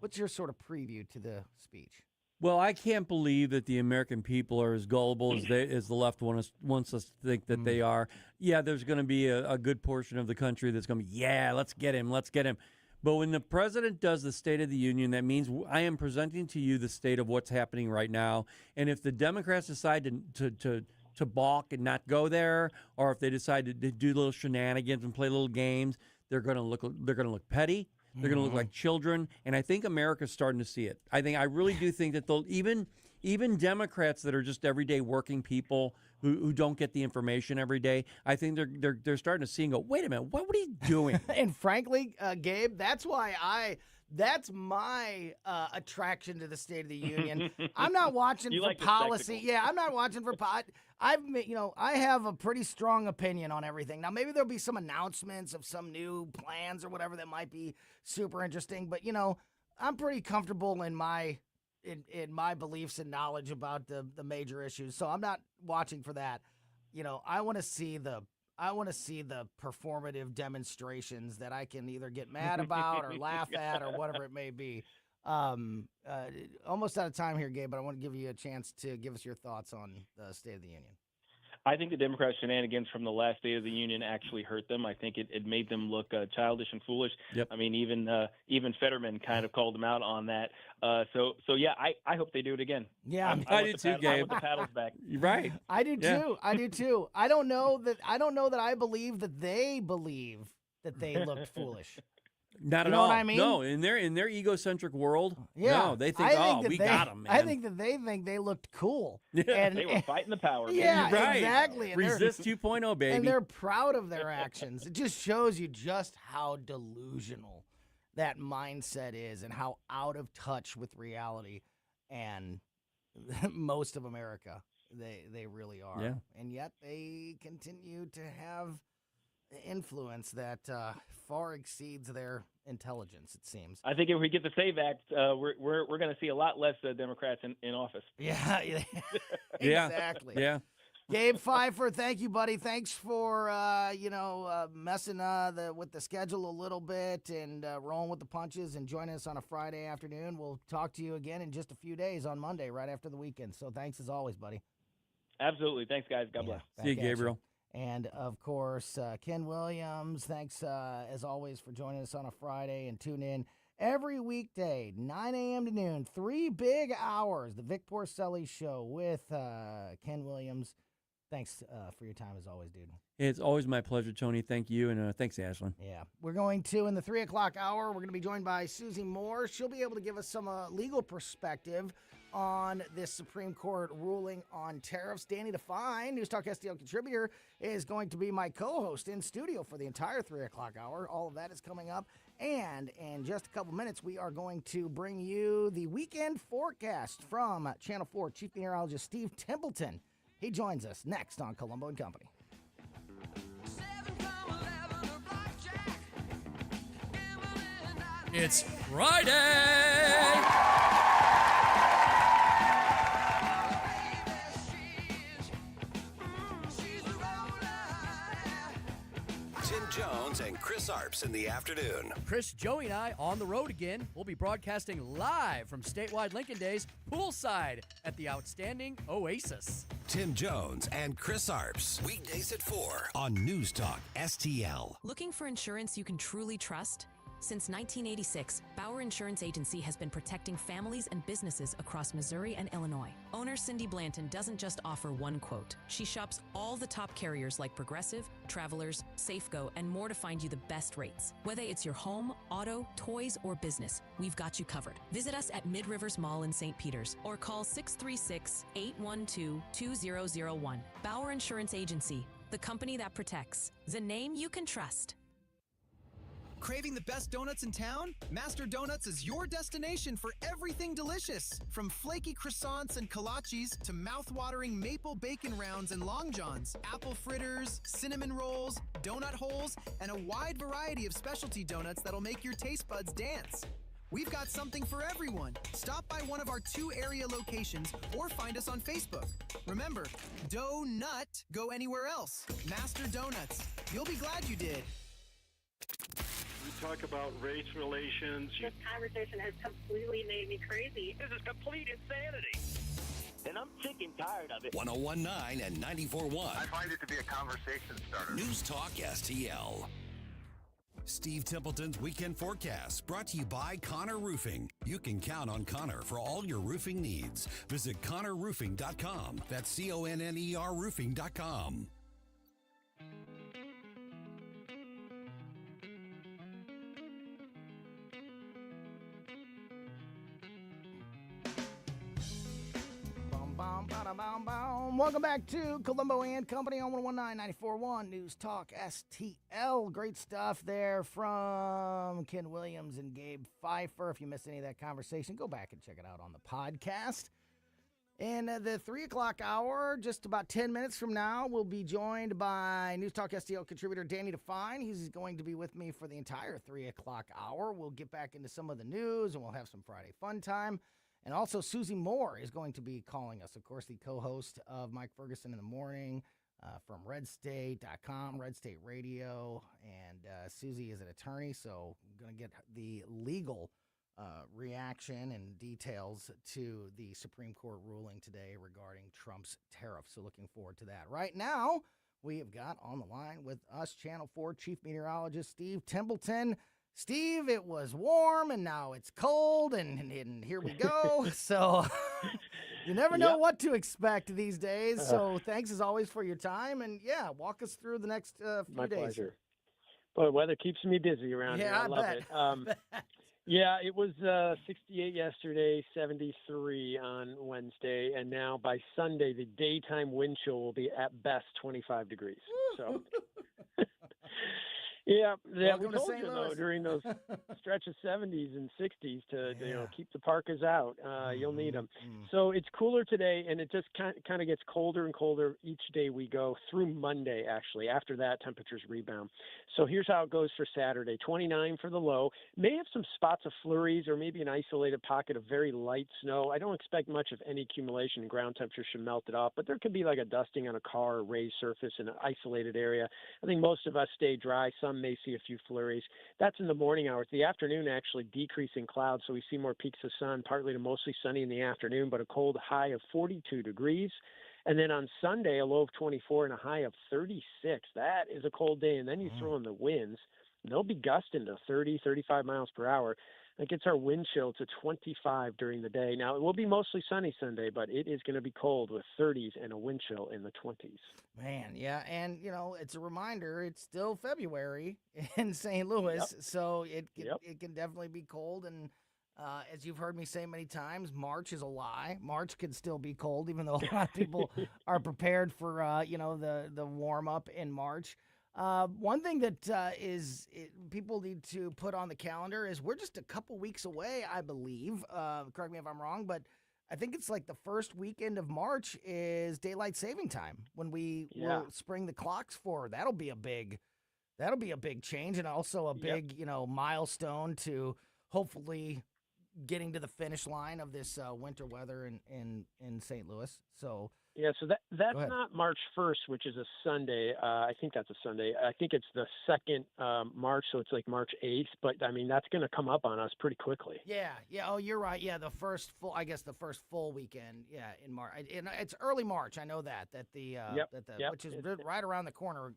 What's your sort of preview to the speech? Well, I can't believe that the American people are as gullible as the left wants us to think that they are. Yeah, there's going to be a good portion of the country that's going to be, let's get him. But when the president does the State of the Union, that means I am presenting to you the state of what's happening right now. And if the Democrats decide to balk and not go there, or if they decide to do little shenanigans and play little games, they're going to look petty. They're going to look like children, and I think America's starting to see it. I really do think that they'll even Democrats that are just everyday working people who don't get the information every day. I think they're starting to see and go, wait a minute, what are you doing? And frankly, Gabe, that's why that's my attraction to the State of the Union. I'm not watching for policy. Yeah, I'm not watching for I have a pretty strong opinion on everything. Now, maybe there'll be some announcements of some new plans or whatever that might be super interesting. But, I'm pretty comfortable in my beliefs and knowledge about the major issues. So I'm not watching for that. I want to see the performative demonstrations that I can either get mad about or laugh at or whatever it may be. Almost out of time here, Gabe, but I want to give you a chance to give us your thoughts on the State of the Union. I think the Democrats' shenanigans from the last State of the Union actually hurt them. I think it made them look childish and foolish. Yep. I mean, even Fetterman kind of called them out on that. So yeah, I hope they do it again. Yeah, I do too, Gabe. I want the paddles back. Right. I do too. I do too. I don't know that I believe that they believe that they looked foolish. Not at all. all. What I mean? No, in their egocentric world, no, they think, we got them, man. I think that they think they looked cool. Yeah. And they were fighting the power. Yeah, right. Exactly. And Resist 2.0, baby. And they're proud of their actions. It just shows you just how delusional that mindset is and how out of touch with reality and most of America they really are. Yeah. And yet they continue to have influence that far exceeds their intelligence, it seems. I think if we get the SAVE Act, we're going to see a lot less Democrats in office. Yeah, exactly. Yeah. Gabe Pfeiffer, thank you, buddy. Thanks for messing with the schedule a little bit and rolling with the punches and joining us on a Friday afternoon. We'll talk to you again in just a few days on Monday, right after the weekend. So thanks as always, buddy. Absolutely. Thanks, guys. God bless. See you, Gabriel. And, of course, Ken Williams, thanks, as always, for joining us on a Friday. And tune in every weekday, 9 a.m. to noon, 3 big hours, the Vic Porcelli Show with Ken Williams. Thanks for your time as always, dude. It's always my pleasure, Tony. Thank you, and thanks, Ashlyn. Yeah. We're going to, in the 3 o'clock hour, we're going to be joined by Susie Moore. She'll be able to give us some legal perspective on this Supreme Court ruling on tariffs. Danny Define, News Talk STL contributor, is going to be my co-host in studio for the entire 3 o'clock hour. All of that is coming up. And in just a couple minutes, we are going to bring you the weekend forecast from Channel 4 Chief Meteorologist Steve Templeton. He joins us next on Colombo Company. It's Friday! Tim Jones and Chris Arps in the afternoon. Chris, Joey, and I on the road again. We'll be broadcasting live from statewide Lincoln Days, poolside at the outstanding Oasis. Tim Jones and Chris Arps. Weekdays at 4 on News Talk STL. Looking for insurance you can truly trust? Since 1986, Bauer Insurance Agency has been protecting families and businesses across Missouri and Illinois. Owner Cindy Blanton doesn't just offer one quote. She shops all the top carriers like Progressive, Travelers, Safeco, and more to find you the best rates. Whether it's your home, auto, toys, or business, we've got you covered. Visit us at Mid-Rivers Mall in St. Peters or call 636-812-2001. Bauer Insurance Agency, the company that protects, the name you can trust. Craving the best donuts in town? Master Donuts is your destination for everything delicious. From flaky croissants and kolaches to mouth-watering maple bacon rounds and long johns, apple fritters, cinnamon rolls, donut holes, and a wide variety of specialty donuts that'll make your taste buds dance. We've got something for everyone. Stop by one of our 2 area locations or find us on Facebook. Remember, Doughnut, go anywhere else. Master Donuts. You'll be glad you did. We talk about race relations. This conversation has completely made me crazy. This is complete insanity. And I'm sick and tired of it. 1019 and 94.1. I find it to be a conversation starter. News Talk STL. Steve Templeton's weekend forecast brought to you by Connor Roofing. You can count on Connor for all your roofing needs. Visit ConnorRoofing.com. That's CONNER roofing.com. Welcome back to Colombo and Company on 1019-94.1 News Talk STL. Great stuff there from Ken Williams and Gabe Pfeiffer. If you missed any of that conversation, go back and check it out on the podcast. In the 3 o'clock hour, just about 10 minutes from now, we'll be joined by News Talk STL contributor Danny Define. He's going to be with me for the entire 3 o'clock hour. We'll get back into some of the news, and we'll have some Friday fun time. And also, Susie Moore is going to be calling us, of course, the co-host of Mike Ferguson in the Morning from redstate.com, Red State Radio. And Susie is an attorney, so I'm going to get the legal reaction and details to the Supreme Court ruling today regarding Trump's tariffs. So looking forward to that. Right now, we have got on the line with us Channel 4 Chief Meteorologist Steve Templeton. Steve, it was warm, and now it's cold, and here we go. So you never know what to expect these days. So thanks, as always, for your time. And, yeah, walk us through the next few My days. pleasure. Boy, weather keeps me busy around here. I love bet. it. Yeah, it was 68 yesterday, 73 on Wednesday, and now by Sunday, the daytime wind chill will be at best 25 degrees. So... Yeah, we told you, though, during those stretch of 70s and 60s to keep the parkas out. You'll need them. So it's cooler today, and it just kind of gets colder and colder each day we go through Monday, actually. After that, temperatures rebound. So here's how it goes for Saturday. 29 for the low. May have some spots of flurries or maybe an isolated pocket of very light snow. I don't expect much of any accumulation. Ground temperature should melt it off, but there could be like a dusting on a car or raised surface in an isolated area. I think most of us stay dry. Some may see a few flurries. That's in the morning hours. The afternoon, actually decreasing clouds, so we see more peaks of sun, partly to mostly sunny in the afternoon, but a cold high of 42 degrees. And then on Sunday, a low of 24 and a high of 36. That is a cold day. And then you throw in the winds. They'll be gusting to 30, 35 miles per hour. That gets our wind chill to 25 during the day. Now, it will be mostly sunny Sunday, but it is going to be cold with 30s and a wind chill in the 20s. Man, yeah, and it's a reminder. It's still February in St. Louis, so it can definitely be cold. And as you've heard me say many times, March is a lie. March could still be cold, even though a lot of people are prepared for the warm up in March. One thing that people need to put on the calendar is we're just a couple weeks away, I believe. Correct me if I'm wrong, but I think it's like the first weekend of March is daylight saving time when we will spring the clocks forward. That'll be a big change, and also a big milestone to hopefully getting to the finish line of this winter weather in St. Louis. So. Yeah, so that's not March 1st, which is a Sunday. I think that's a Sunday. I think it's the 2nd March, so it's like March 8th. But, I mean, that's going to come up on us pretty quickly. Yeah. Oh, you're right. Yeah, the first full weekend, in March. It's early March. I know that which is right around the corner,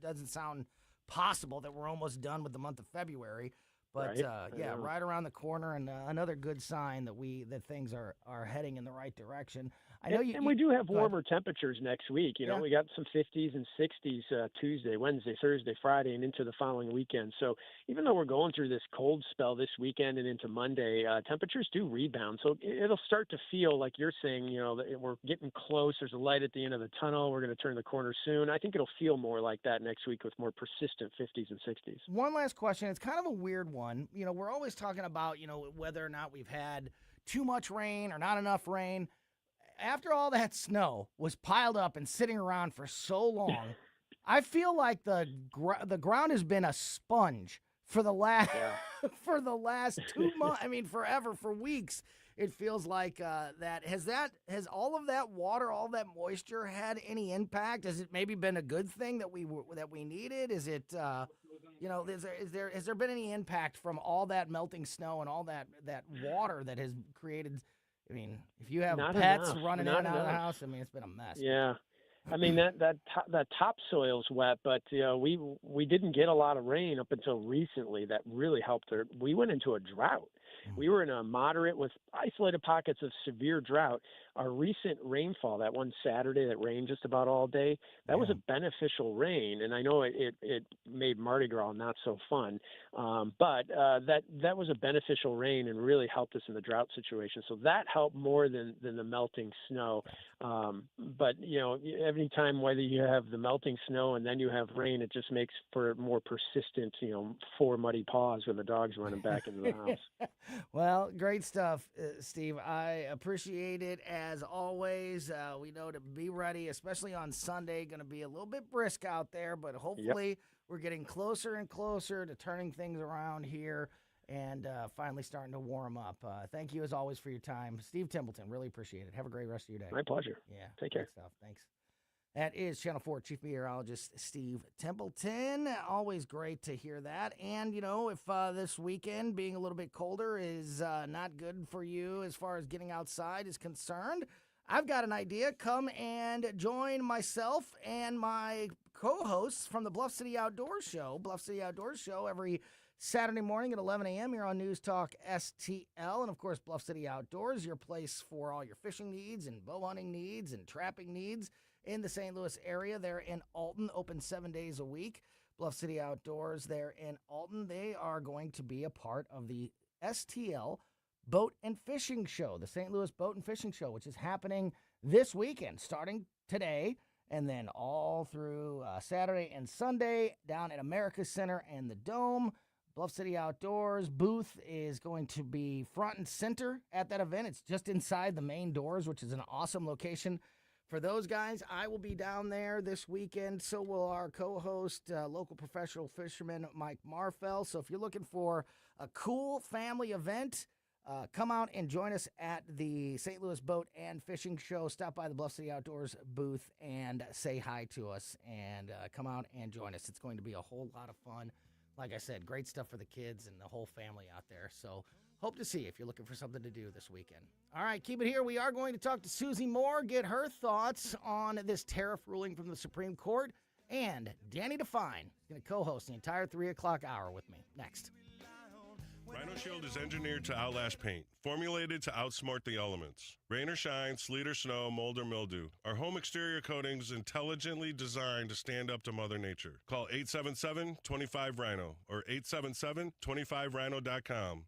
doesn't sound possible that we're almost done with the month of February. But right around the corner, and another good sign that things are heading in the right direction. I know we do have warmer temperatures next week. We got some 50s and 60s Tuesday, Wednesday, Thursday, Friday, and into the following weekend. So even though we're going through this cold spell this weekend and into Monday, temperatures do rebound. So it'll start to feel like you're saying, that we're getting close. There's a light at the end of the tunnel. We're going to turn the corner soon. I think it'll feel more like that next week with more persistent 50s and 60s. One last question. It's kind of a weird one. We're always talking about, whether or not we've had too much rain or not enough rain. After all that snow was piled up and sitting around for so long, I feel like the ground has been a sponge for the last 2 months. I mean, forever, for weeks. It feels like that. Has all of that water, all that moisture, had any impact? Has it maybe been a good thing that we needed? Is it has there been any impact from all that melting snow and all that water that has created? I mean, if you have pets running in and out of the house, I mean, it's been a mess. Yeah. I mean, that topsoil's wet, but we didn't get a lot of rain up until recently. That really helped. We went into a drought. We were in a moderate with isolated pockets of severe drought. Our recent rainfall, that one Saturday that rained just about all day, that was a beneficial rain. And I know it made Mardi Gras not so fun, but that was a beneficial rain and really helped us in the drought situation. So that helped more than the melting snow. But, every time, whether you have the melting snow and then you have rain, it just makes for more persistent, 4 muddy paws when the dog's running back into the house. Well, great stuff, Steve. I appreciate it as always. We know to be ready, especially on Sunday. Going to be a little bit brisk out there, but hopefully we're getting closer and closer to turning things around here and finally starting to warm up. Thank you as always for your time. Steve Templeton, really appreciate it. Have a great rest of your day. My pleasure. Yeah. Take care. Stuff. Thanks. That is Channel 4 Chief Meteorologist Steve Templeton. Always great to hear that. And, if this weekend being a little bit colder is not good for you as far as getting outside is concerned, I've got an idea. Come and join myself and my co-hosts from the Bluff City Outdoors Show. Bluff City Outdoors Show every Saturday morning at 11 a.m. here on News Talk STL. And, of course, Bluff City Outdoors, your place for all your fishing needs and bow hunting needs and trapping needs in the St. Louis area. They're in Alton, open 7 days a week. Bluff City Outdoors, they're in Alton. They are going to be a part of the STL Boat and Fishing Show, the St. Louis Boat and Fishing Show, which is happening this weekend, starting today, and then all through Saturday and Sunday down at America Center and the Dome. Bluff City Outdoors booth is going to be front and center at that event. It's just inside the main doors, which is an awesome location for those guys. I will be down there this weekend. So will our co-host, local professional fisherman Mike Marfell. So if you're looking for a cool family event, come out and join us at the St. Louis Boat and Fishing Show. Stop by the Bluff City Outdoors booth and say hi to us and come out and join us. It's going to be a whole lot of fun. Like I said, great stuff for the kids and the whole family out there. So hope to see you if you're looking for something to do this weekend. All right, keep it here. We are going to talk to Susie Moore, get her thoughts on this tariff ruling from the Supreme Court. And Danny Define is going to co-host the entire 3 o'clock hour with me next. Rhino Shield is engineered to outlast paint, formulated to outsmart the elements. Rain or shine, sleet or snow, mold or mildew. Our home exterior coatings intelligently designed to stand up to Mother Nature. Call 877-25-RHINO or 877-25rhino.com.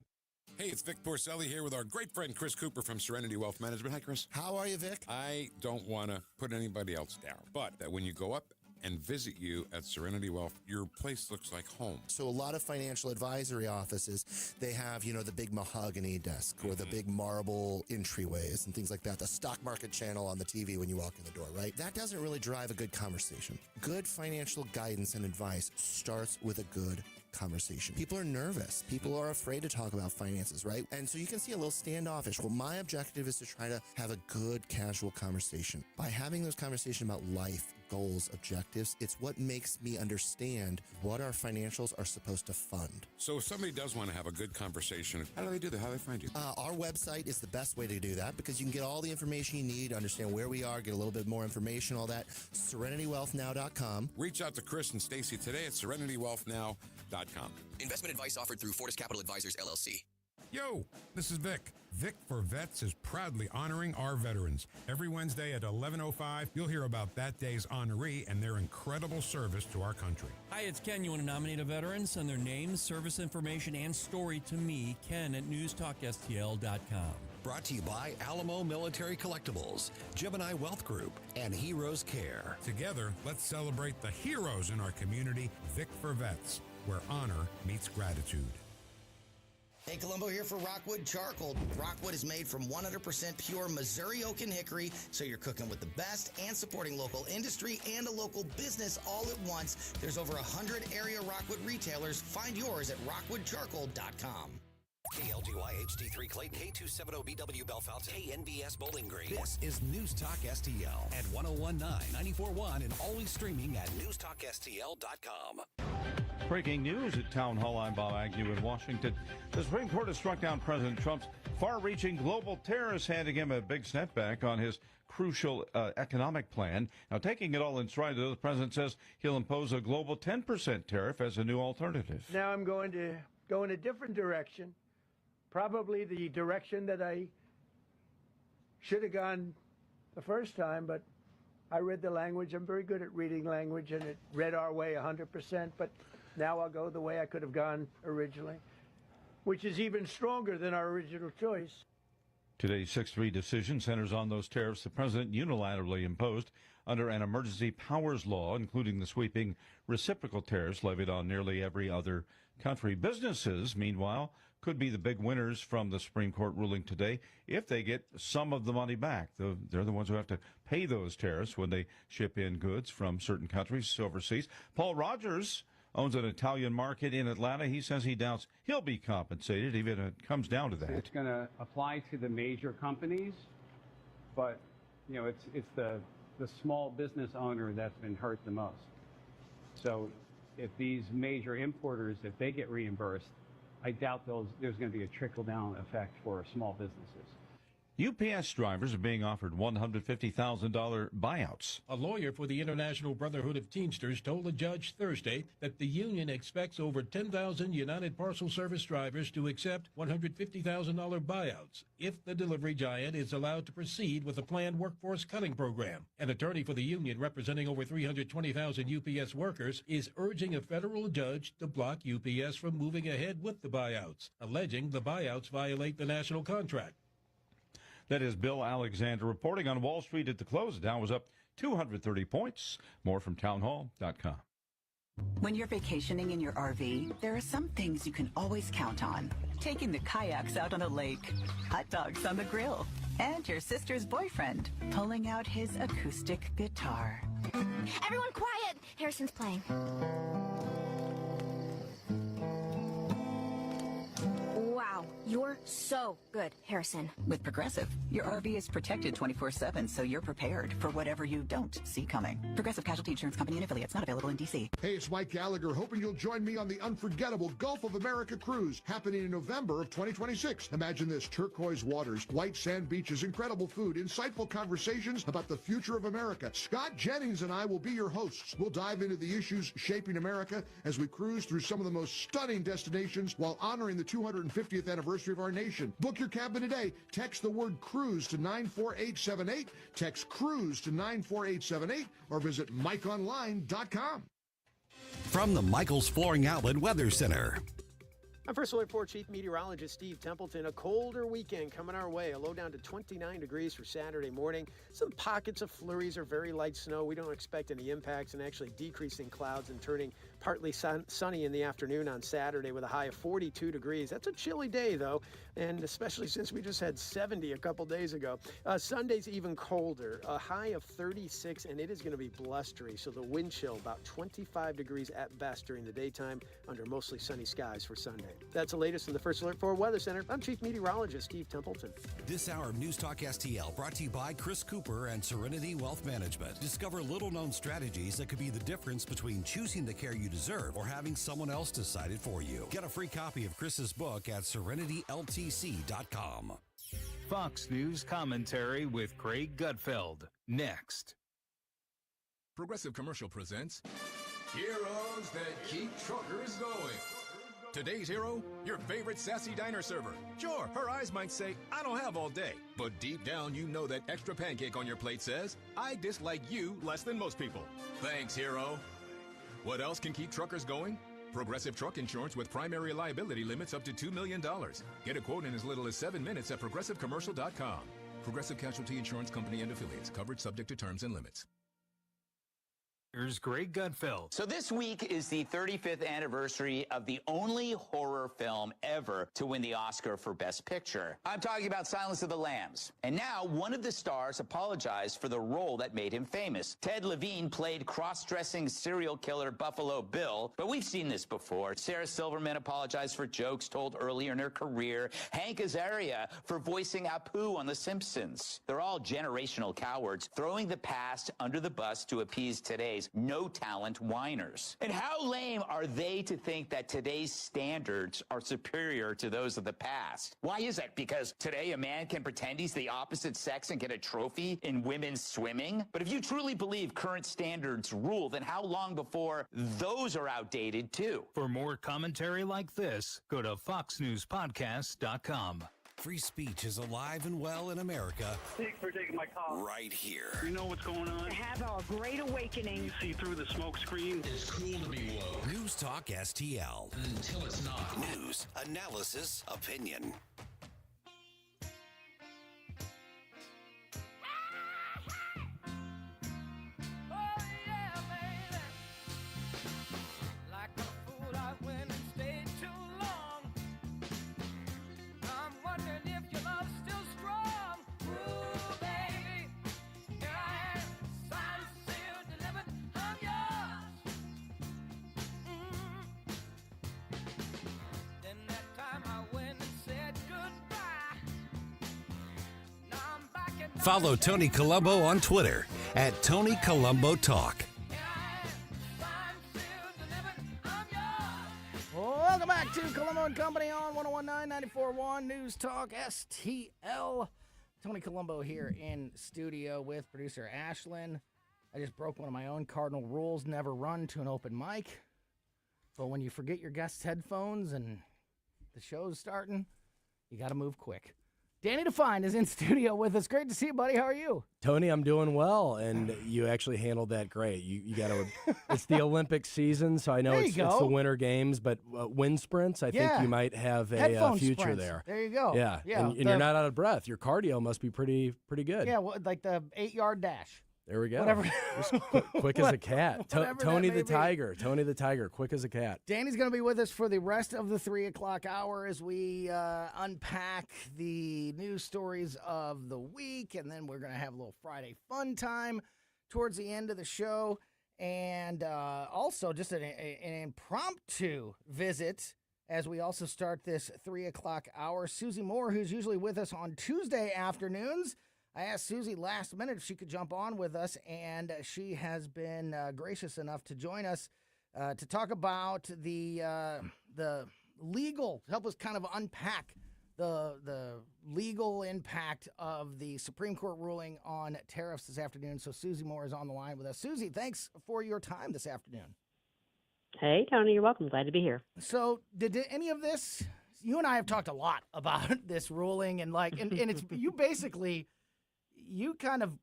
Hey, it's Vic Porcelli here with our great friend Chris Cooper from Serenity Wealth Management. Hi, Chris. How are you, Vic? I don't want to put anybody else down, but that when you go up and visit you at Serenity Wealth, your place looks like home. So a lot of financial advisory offices, they have, the big mahogany desk or the big marble entryways and things like that, the stock market channel on the TV when you walk in the door, right? That doesn't really drive a good conversation. Good financial guidance and advice starts with a good conversation. People are nervous. People are afraid to talk about finances, right? And so you can see a little standoffish. Well, my objective is to try to have a good, casual conversation. By having those conversations about life, goals, objectives, it's what makes me understand what our financials are supposed to fund. So if somebody does want to have a good conversation, how do they do that? How do they find you? Our website is the best way to do that because you can get all the information you need, understand where we are, get a little bit more information, all that. SerenityWealthNow.com. Reach out to Chris and Stacy today at SerenityWealthNow.com. Investment advice offered through Fortis Capital Advisors, LLC. Yo, this is Vic. Vic for Vets is proudly honoring our veterans. Every Wednesday at 11:05, you'll hear about that day's honoree and their incredible service to our country. Hi, it's Ken. You want to nominate a veteran? Send their name, service information, and story to me, Ken, at newstalkstl.com. Brought to you by Alamo Military Collectibles, Gemini Wealth Group, and Heroes Care. Together, let's celebrate the heroes in our community, Vic for Vets, where honor meets gratitude. Hey, Colombo here for Rockwood Charcoal. Rockwood is made from 100% pure Missouri oak and hickory, so you're cooking with the best and supporting local industry and a local business all at once. There's over 100 area Rockwood retailers. Find yours at rockwoodcharcoal.com. KLGY HD3 Clayton, K270BW Belfast, KNBS Bowling Green. This is News Talk STL at 1019, 94.1, and always streaming at newstalkstl.com. Breaking news at Town Hall. I'm Bob Agnew in Washington. The Supreme Court has struck down President Trump's far-reaching global tariffs, handing him a big setback on his crucial economic plan. Now, taking it all in stride, the president says he'll impose a global 10% tariff as a new alternative. Now I'm going to go in a different direction, probably the direction that I should have gone the first time, but I read the language. I'm very good at reading language, and it read our way 100%, but now I'll go the way I could have gone originally, which is even stronger than our original choice. Today's 6-3 decision centers on those tariffs the president unilaterally imposed under an emergency powers law, including the sweeping reciprocal tariffs levied on nearly every other country. Businesses, meanwhile, could be the big winners from the Supreme Court ruling today if they get some of the money back. They're the ones who have to pay those tariffs when they ship in goods from certain countries overseas. Paul Rogers owns an Italian market in Atlanta. He says he doubts he'll be compensated, even if it comes down to that. It's going to apply to the major companies, but it's the small business owner that's been hurt the most. So if these major importers, if they get reimbursed, I doubt there's going to be a trickle-down effect for small businesses. UPS drivers are being offered $150,000 buyouts. A lawyer for the International Brotherhood of Teamsters told a judge Thursday that the union expects over 10,000 United Parcel Service drivers to accept $150,000 buyouts if the delivery giant is allowed to proceed with the planned workforce cutting program. An attorney for the union representing over 320,000 UPS workers is urging a federal judge to block UPS from moving ahead with the buyouts, alleging the buyouts violate the national contract. That is Bill Alexander reporting on Wall Street at the close. The Dow was up 230 points. More from townhall.com. When you're vacationing in your RV, there are some things you can always count on. Taking the kayaks out on a lake, hot dogs on the grill, and your sister's boyfriend pulling out his acoustic guitar. Everyone quiet! Harrison's playing. Wow, You're so good, Harrison. With Progressive, your RV is protected 24/7, so you're prepared for whatever you don't see coming. Progressive Casualty Insurance Company and affiliates, not available in D.C. Hey, it's Mike Gallagher, hoping you'll join me on the unforgettable Gulf of America cruise happening in November of 2026. Imagine this: turquoise waters, white sand beaches, incredible food, insightful conversations about the future of America. Scott Jennings and I will be your hosts. We'll dive into the issues shaping America as we cruise through some of the most stunning destinations while honoring the 250th anniversary of our nation. Book your cabin today. Text the word cruise to 94878. Text cruise to 94878 or visit MikeOnline.com. From the Michael's Flooring Outlet Weather Center. I'm First Alert 4 Chief Meteorologist Steve Templeton. A colder weekend coming our way. A low down to 29 degrees for Saturday morning. Some pockets of flurries or very light snow. We don't expect any impacts, and actually decreasing clouds and turning partly sunny in the afternoon on Saturday with a high of 42 degrees. That's a chilly day, though, and especially since we just had 70 a couple days ago. Sunday's even colder. A high of 36, and it is going to be blustery, so the wind chill about 25 degrees at best during the daytime under mostly sunny skies for Sunday. That's the latest in the First Alert 4 Weather Center. I'm Chief Meteorologist Steve Templeton. This hour of News Talk STL brought to you by Chris Cooper and Serenity Wealth Management. Discover little-known strategies that could be the difference between choosing the care you deserve or having someone else decide it for you. Get a free copy of Chris's book at serenityltc.com. Fox News commentary with Craig Gutfeld. Next. Progressive Commercial presents Heroes That Keep Truckers Going. Today's hero, your favorite sassy diner server. Sure, her eyes might say, I don't have all day. But deep down, you know that extra pancake on your plate says, I dislike you less than most people. Thanks, hero. What else can keep truckers going? Progressive Truck Insurance with primary liability limits up to $2 million. Get a quote in as little as 7 minutes at progressivecommercial.com. Progressive Casualty Insurance Company and affiliates. Coverage subject to terms and limits. Here's Greg Gutfeld. So this week is the 35th anniversary of the only horror film ever to win the Oscar for Best Picture. I'm talking about Silence of the Lambs. And now one of the stars apologized for the role that made him famous. Ted Levine played cross-dressing serial killer Buffalo Bill, but we've seen this before. Sarah Silverman apologized for jokes told earlier in her career. Hank Azaria for voicing Apu on The Simpsons. They're all generational cowards, throwing the past under the bus to appease today's no-talent whiners. And how lame are they to think that today's standards are superior to those of the past? Why is that? Because today a man can pretend he's the opposite sex and get a trophy in women's swimming? But if you truly believe current standards rule, then how long before those are outdated too? For more commentary like this, go to foxnewspodcast.com. Free speech is alive and well in America. Thanks for taking my call. Right here. You know what's going on? Have our great awakening. You see through the smoke screen. It's cool to be woke. News Talk STL. Until it's not. News, analysis, opinion. Follow Tony Colombo on Twitter at Tony Colombo Talk. Welcome back to Colombo Company on 101.9 94.1 News Talk STL. Tony Colombo here in studio with producer Ashlyn. I just broke one of my own cardinal rules: never run to an open mic. But when you forget your guest's headphones and the show's starting, you got to move quick. Danny Define is in studio with us. Great to see you, buddy. How are you? Tony, I'm doing well, and you actually handled that great. You got to. It's the Olympic season, so I know it's the Winter Games, but wind sprints, I think you might have a future sprints. there. There you go. Yeah, and you're not out of breath. Your cardio must be pretty good. Yeah, like the 8-yard dash. There we go. Whatever. Just quick as a cat. Tony the Tiger. Tony the Tiger. Quick as a cat. Danny's going to be with us for the rest of the 3 o'clock hour as we unpack the news stories of the week. And then we're going to have a little Friday fun time towards the end of the show. And also just an impromptu visit as we also start this 3 o'clock hour. Susie Moore, who's usually with us on Tuesday afternoons. I asked Susie last minute if she could jump on with us, and she has been gracious enough to join us to talk about the legal, help us kind of unpack the legal impact of the Supreme Court ruling on tariffs this afternoon. So Susie Moore is on the line with us. Susie, thanks for your time this afternoon. Hey, Tony, you're welcome. Glad to be here. So did any of this, you and I have talked a lot about this ruling, and it's you kind of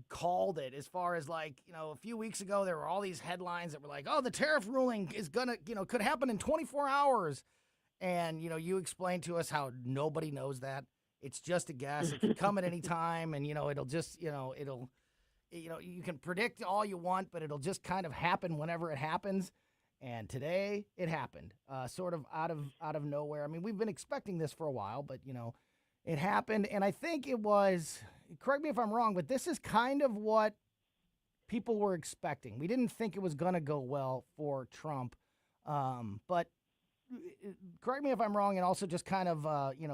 called it as far as a few weeks ago, there were all these headlines that were like, oh, the tariff ruling is could happen in 24 hours. And, you explained to us how nobody knows that. It's just a guess. It can come at any time, and, it'll just, you can predict all you want, but it'll just kind of happen whenever it happens. And today it happened, sort of out of nowhere. I mean, we've been expecting this for a while, but, it happened. And I think it was, correct me if I'm wrong, but this is kind of what people were expecting. We didn't think it was going to go well for Trump, but correct me if I'm wrong, and also just kind of,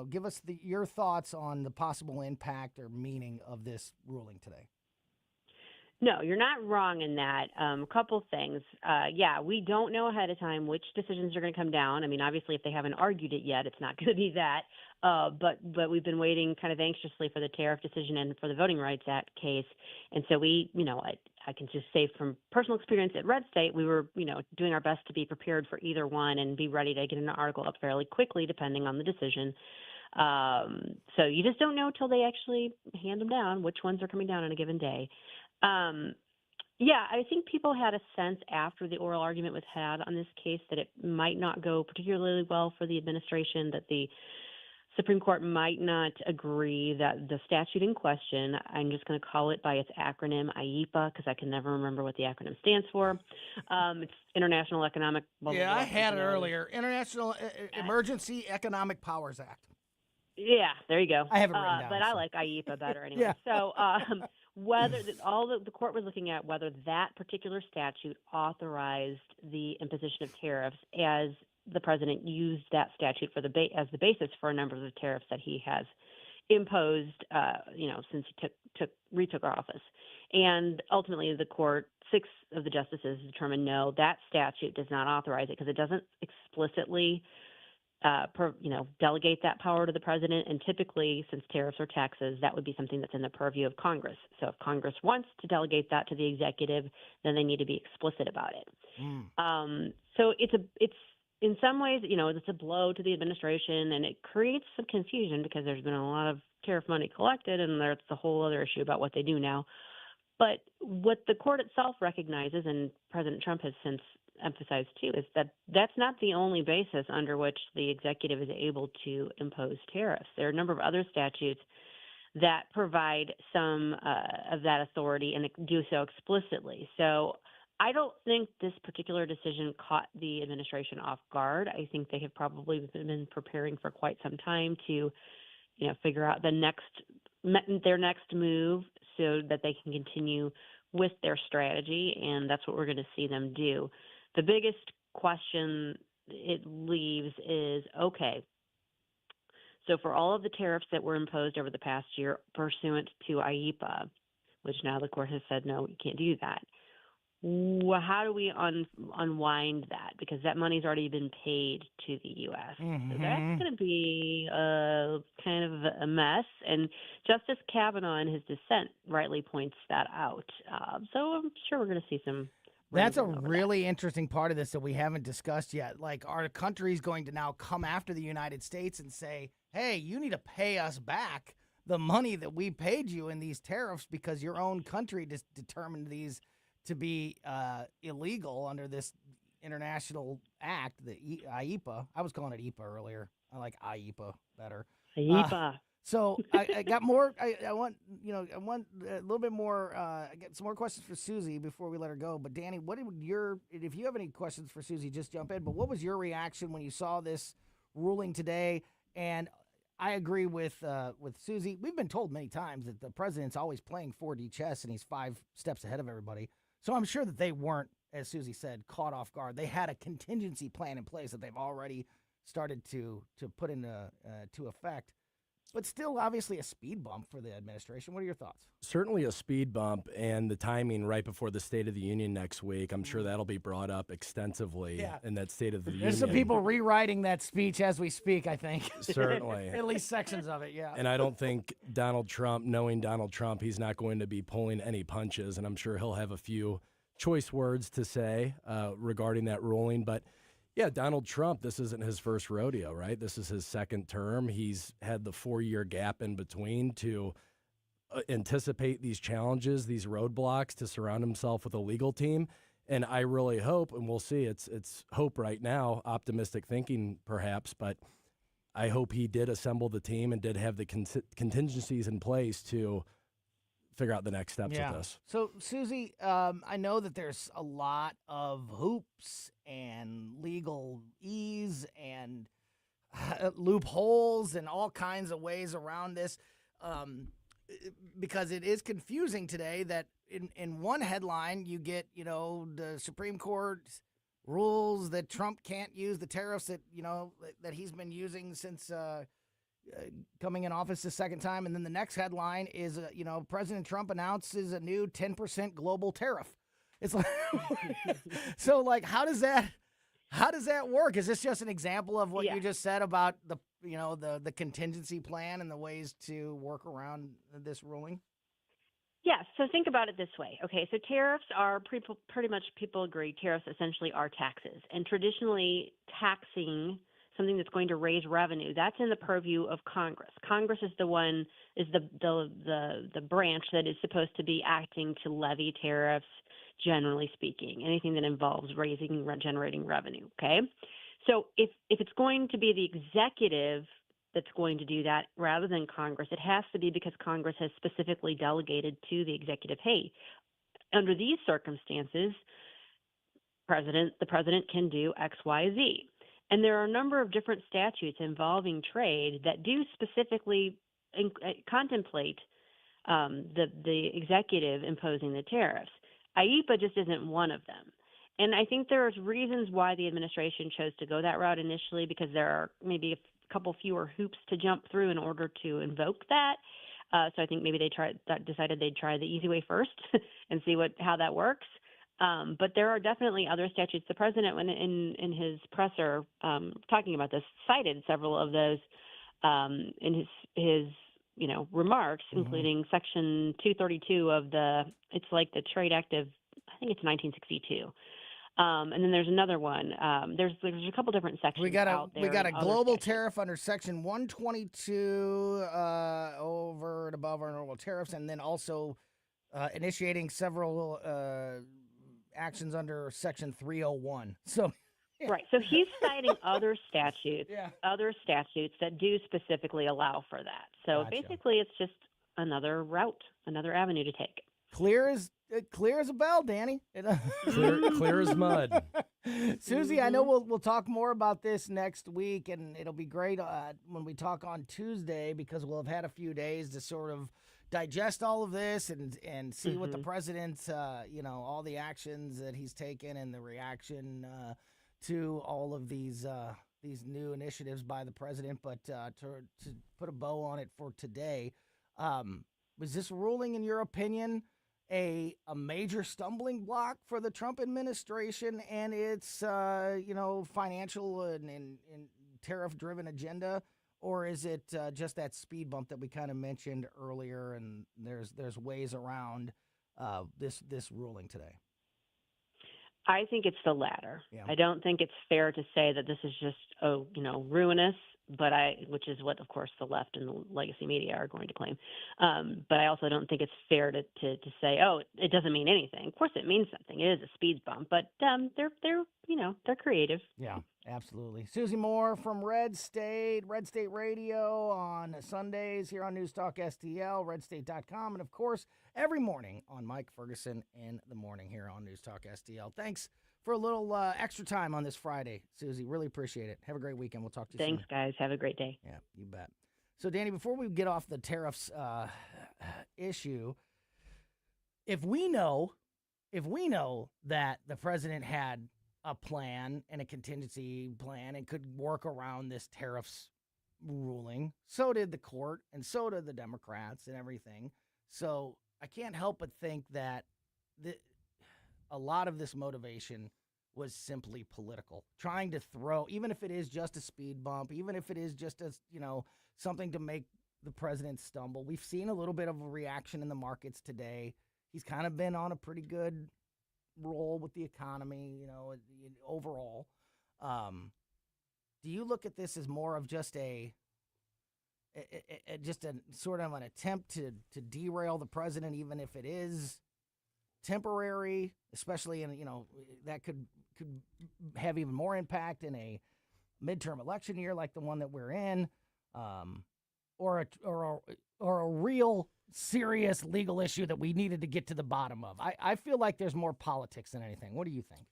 give us your thoughts on the possible impact or meaning of this ruling today. No, you're not wrong in that. A couple things. We don't know ahead of time which decisions are going to come down. I mean, obviously, if they haven't argued it yet, it's not going to be that. But we've been waiting kind of anxiously for the tariff decision and for the Voting Rights Act case. And so I can just say from personal experience at Red State, we were, doing our best to be prepared for either one and be ready to get an article up fairly quickly, depending on the decision. So you just don't know till they actually hand them down, which ones are coming down on a given day. I think people had a sense after the oral argument was had on this case that it might not go particularly well for the administration, that the Supreme Court might not agree that the statute in question, I'm just going to call it by its acronym, IEPA, because I can never remember what the acronym stands for. It's International Economic... Yeah, I had it earlier. International Emergency Economic Powers Act. Yeah, there you go. I have it written down. But I like IEPA better anyway. Yeah. So whether the court was looking at whether that particular statute authorized the imposition of tariffs, as the president used that statute for as the basis for a number of the tariffs that he has imposed, since he retook office. And ultimately, the court, 6 of the justices determined no, that statute does not authorize it because it doesn't explicitly delegate that power to the president. And typically, since tariffs are taxes, that would be something that's in the purview of Congress. So if Congress wants to delegate that to the executive, then they need to be explicit about it. So it's in some ways, it's a blow to the administration, and it creates some confusion because there's been a lot of tariff money collected, and there's a whole other issue about what they do now. But what the court itself recognizes, and President Trump has since emphasized too, is that that's not the only basis under which the executive is able to impose tariffs. There are a number of other statutes that provide some of that authority and do so explicitly. So I don't think this particular decision caught the administration off guard. I think they have probably been preparing for quite some time to, figure out their next move so that they can continue with their strategy, and that's what we're going to see them do. The biggest question it leaves is, okay, so for all of the tariffs that were imposed over the past year pursuant to IEPA, which now the court has said, no, you can't do that, how do we unwind that? Because that money's already been paid to the U.S. Mm-hmm. So that's going to be kind of a mess. And Justice Kavanaugh in his dissent rightly points that out. So I'm sure we're going to see some... That's a really interesting part of this that we haven't discussed yet. Like, are countries going to now come after the United States and say, hey, you need to pay us back the money that we paid you in these tariffs because your own country just determined these to be illegal under this international act, the IEPA. I was calling it EPA earlier. I like IEPA better. IEPA. So I got more. I want a little bit more. I got some more questions for Susie before we let her go. But Danny, if you have any questions for Susie, just jump in. But what was your reaction when you saw this ruling today? And I agree with Susie. We've been told many times that the president's always playing 4D chess and he's 5 steps ahead of everybody. So I'm sure that they weren't, as Susie said, caught off guard. They had a contingency plan in place that they've already started to put into to effect. But still, obviously, a speed bump for the administration. What are your thoughts? Certainly a speed bump, and the timing right before the State of the Union next week. I'm sure that'll be brought up extensively in that State of the Union. There's some people rewriting that speech as we speak, I think. Certainly. At least sections of it, yeah. And I don't think Donald Trump, knowing Donald Trump, he's not going to be pulling any punches, and I'm sure he'll have a few choice words to say regarding that ruling. But yeah, Donald Trump, this isn't his first rodeo, right? This is his second term. He's had the 4-year gap in between to anticipate these challenges, these roadblocks, to surround himself with a legal team. And I really hope, and we'll see, it's hope right now, optimistic thinking perhaps, but I hope he did assemble the team and did have the contingencies in place to figure out the next steps of this. So, Susie, I know that there's a lot of hoops and legalese and loopholes and all kinds of ways around this, because it is confusing today that in one headline you get, the Supreme Court rules that Trump can't use the tariffs that, that he's been using since coming in office the second time. And then the next headline is, President Trump announces a new 10% global tariff. It's like, so like, how does that work? Is this just an example of what you just said about the contingency plan and the ways to work around this ruling? Yes. So think about it this way. Okay. So tariffs are pretty much, people agree, tariffs essentially are taxes, and traditionally taxing something that's going to raise revenue, that's in the purview of Congress. Congress is the branch that is supposed to be acting to levy tariffs, generally speaking, anything that involves generating revenue. Okay. So if it's going to be the executive that's going to do that rather than Congress, it has to be because Congress has specifically delegated to the executive, hey, under these circumstances, the president can do X, Y, Z. And there are a number of different statutes involving trade that do specifically contemplate the executive imposing the tariffs. IEEPA just isn't one of them. And I think there's reasons why the administration chose to go that route initially, because there are maybe a couple fewer hoops to jump through in order to invoke that. So I think maybe they decided they'd try the easy way first and see how that works. But there are definitely other statutes. The president, when in his presser talking about this, cited several of those in his remarks, including Section 232 of it's like the Trade Act of, I think it's 1962. And then there's another one. There's a couple different sections out there. We got a global tariff under Section 122 over and above our normal tariffs, and then also initiating several actions under Section 301. So, right. So he's citing other statutes that do specifically allow for that. So basically, it's just another route, another avenue to take. Clear as a bell, Danny. Clear as mud. Susie, I know we'll talk more about this next week, and it'll be great when we talk on Tuesday, because we'll have had a few days to sort of digest all of this and see what the president's, all the actions that he's taken and the reaction to all of these new initiatives by the president. But to put a bow on it for today, was this ruling, in your opinion, a major stumbling block for the Trump administration and its financial and tariff-driven agenda? Or is it just that speed bump that we kind of mentioned earlier, and there's ways around this ruling today? I think it's the latter. Yeah. I don't think it's fair to say that this is just ruinous, which is what, of course, the left and the legacy media are going to claim. But I also don't think it's fair to say, oh, it doesn't mean anything. Of course, it means something. It is a speed bump, but they're creative. Yeah, absolutely. Susie Moore from Red State Radio on Sundays here on News Talk STL, redstate.com, and of course every morning on Mike Ferguson in the morning here on News Talk STL. Thanks for a little extra time on this Friday, Susie. Really appreciate it. Have a great weekend. We'll talk to you soon. Thanks, guys. Have a great day. Yeah, you bet. So, Danny, before we get off the tariffs issue, if we know that the president had a plan and a contingency plan and could work around this tariffs ruling. So did the court, and so did the Democrats and everything. So I can't help but think that a lot of this motivation was simply political, trying to throw, even if it is just a speed bump, even if it is just a, something to make the president stumble. We've seen a little bit of a reaction in the markets today. He's kind of been on a pretty good roll with the economy, overall. Do you look at this as more of just a sort of an attempt to derail the president, even if it is temporary, especially in, that could have even more impact in a midterm election year like the one that we're in, or a real serious legal issue that we needed to get to the bottom of? I feel like there's more politics than anything. What do you think?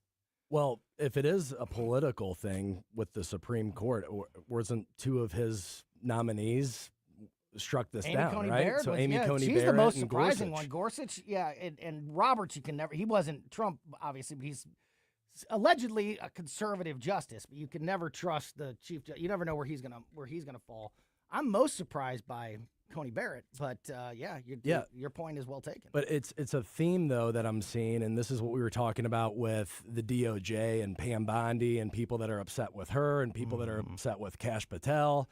Well, if it is a political thing with the Supreme Court, wasn't two of his nominees struck this Amy down, Coney right? Barrett so was, Amy Coney she's Barrett the most and surprising Gorsuch. one. Gorsuch, and Roberts, he wasn't Trump, obviously, but he's allegedly a conservative justice, but you can never trust the chief judge. You never know where he's gonna fall. I'm most surprised by Coney Barrett, but your point is well taken. But it's a theme, though, that I'm seeing, and this is what we were talking about with the DOJ and Pam Bondi and people that are upset with her and people that are upset with Kash Patel.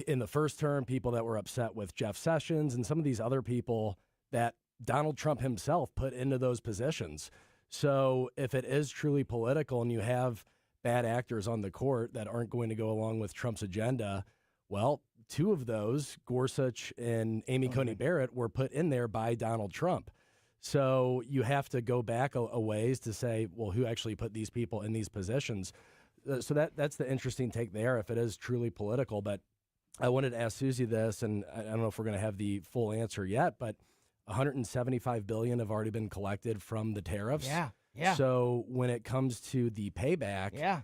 In the first term, people that were upset with Jeff Sessions and some of these other people that Donald Trump himself put into those positions. So if it is truly political and you have bad actors on the court that aren't going to go along with Trump's agenda, well, two of those, Gorsuch and Amy Coney Barrett, were put in there by Donald Trump. So you have to go back a ways to say, well, who actually put these people in these positions? So that's the interesting take there, if it is truly political. But I wanted to ask Susie this, and I don't know if we're going to have the full answer yet, but $175 billion have already been collected from the tariffs. Yeah. So when it comes to the payback,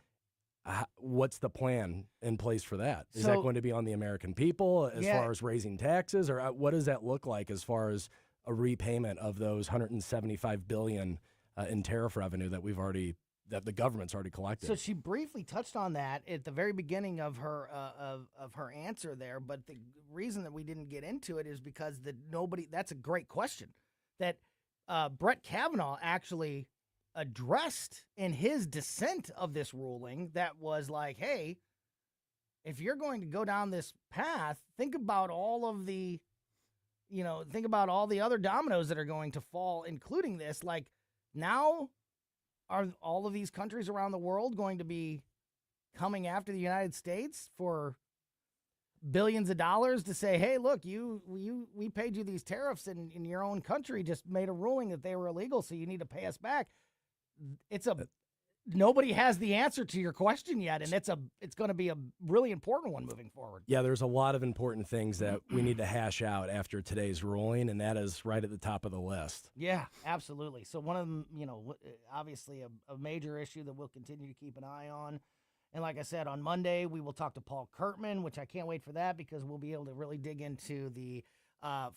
what's the plan in place for that? Is that going to be on the American people as far as raising taxes, or what does that look like as far as a repayment of those $175 billion in tariff revenue that the government's already collected? So she briefly touched on that at the very beginning of her of her answer there, but the reason that we didn't get into it is because that's a great question that Brett Kavanaugh actually addressed in his dissent of this ruling, that was like, hey, if you're going to go down this path, think about all the other dominoes that are going to fall, including this. Like, now are all of these countries around the world going to be coming after the United States for billions of dollars to say, hey, look, we paid you these tariffs and in your own country just made a ruling that they were illegal, so you need to pay us back? Nobody has the answer to your question yet, and it's going to be a really important one moving forward. Yeah, there's a lot of important things that we need to hash out after today's ruling, and that is right at the top of the list. Yeah, absolutely. So one of them, obviously a major issue that we'll continue to keep an eye on. And like I said, on Monday, we will talk to Paul Kurtman, which I can't wait for that, because we'll be able to really dig into the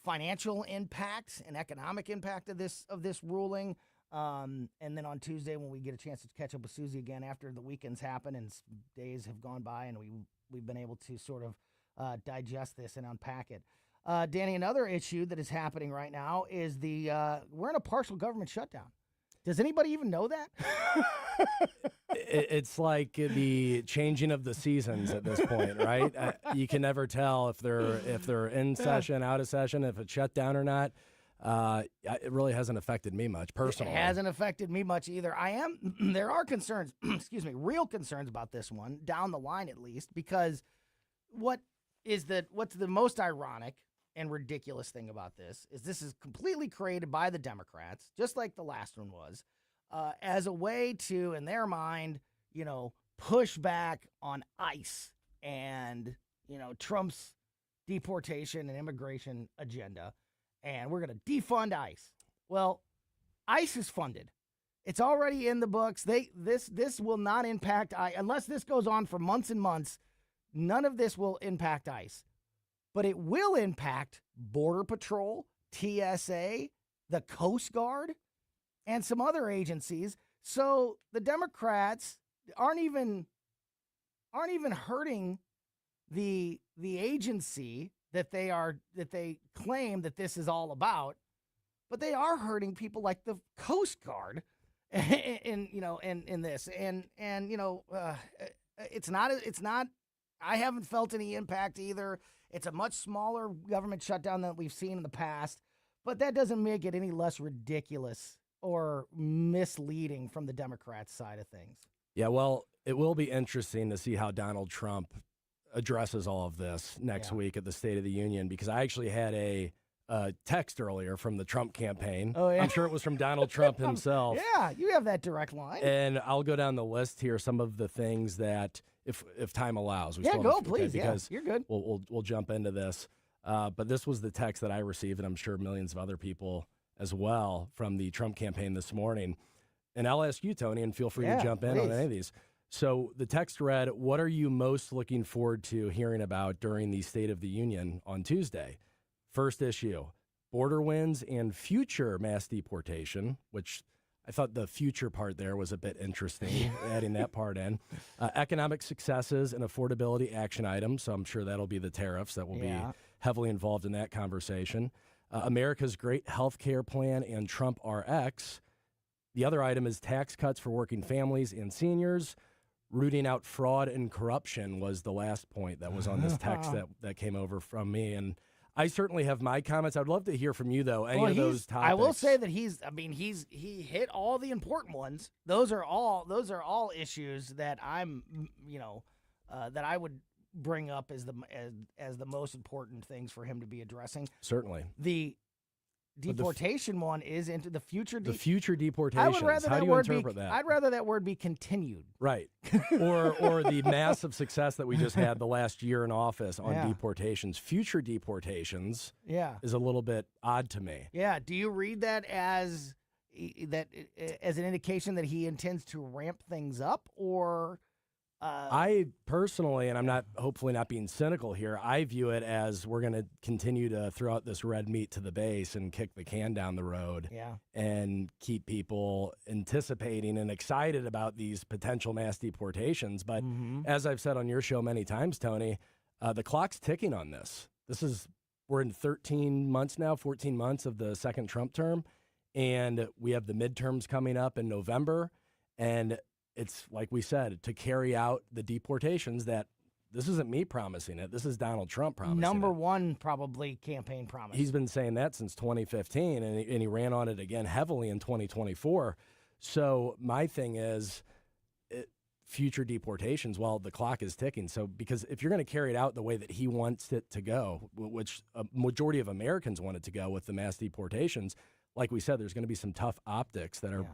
financial impact and economic impact of this ruling. And then on Tuesday, when we get a chance to catch up with Susie again after the weekends happen and days have gone by, and we've been able to sort of digest this and unpack it. Danny, another issue that is happening right now is we're in a partial government shutdown. Does anybody even know that? It's like the changing of the seasons at this point, right? You can never tell if they're in session, out of session, if it's shut down or not. It really hasn't affected me much personally. It hasn't affected me much either. There are concerns, real concerns about this one down the line, at least, because what's the most ironic and ridiculous thing about this is completely created by the Democrats, just like the last one was, as a way to, in their mind, push back on ICE and, Trump's deportation and immigration agenda. And we're going to defund ICE. Well, ICE is funded. It's already in the books. This will not impact ICE. Unless this goes on for months and months, none of this will impact ICE. But it will impact Border Patrol, TSA, the Coast Guard, and some other agencies, So the Democrats aren't even hurting the agency that they claim that this is all about, but they are hurting people like the Coast Guard in this. It's not I haven't felt any impact either. It's a much smaller government shutdown than we've seen in the past, but that doesn't make it any less ridiculous or misleading from the Democrats' side of things. Yeah, well, it will be interesting to see how Donald Trump addresses all of this next week at the State of the Union, because I actually had a text earlier from the Trump campaign. Oh, yeah. I'm sure it was from Donald Trump himself. Yeah, you have that direct line. And I'll go down the list here, some of the things that, if time allows. Yeah, go, please. Because you're good. We'll jump into this. But this was the text that I received, and I'm sure millions of other people as well, from the Trump campaign this morning. And I'll ask you, Tony, and feel free to jump in on any of these. So the text read, what are you most looking forward to hearing about during the State of the Union on Tuesday? First issue, border wins and future mass deportation, which I thought the future part there was a bit interesting, adding that part in. Economic successes and affordability action items, so I'm sure that'll be the tariffs that will be heavily involved in that conversation. America's great health care plan and Trump RX. The other item is tax cuts for working families and seniors. Rooting out fraud and corruption was the last point that was on this text that came over from me. And I certainly have my comments. I'd love to hear from you, though, any of those topics. I will say that he hit all the important ones. Those are all issues that that I would bring up as the most important things for him to be addressing. Certainly. The deportation one is into the future. The future deportations. How do you interpret that? I'd rather that word be continued. Right. or the massive success that we just had the last year in office on deportations. Future deportations is a little bit odd to me. Yeah. Do you read that as an indication that he intends to ramp things up, or I personally, and I'm not hopefully not being cynical here, I view it as we're going to continue to throw out this red meat to the base and kick the can down the road and keep people anticipating and excited about these potential mass deportations. But as I've said on your show many times, Tony, the clock's ticking on this. We're in 13 months now, 14 months of the second Trump term, and we have the midterms coming up in November, and it's like we said, to carry out the deportations. That this isn't me promising it. This is Donald Trump promising Number one, probably campaign promise. He's been saying that since 2015, and he ran on it again heavily in 2024. So my thing is, future deportations, well, the clock is ticking. So because if you're going to carry it out the way that he wants it to go, which a majority of Americans want it to go with the mass deportations, like we said, there's going to be some tough optics that are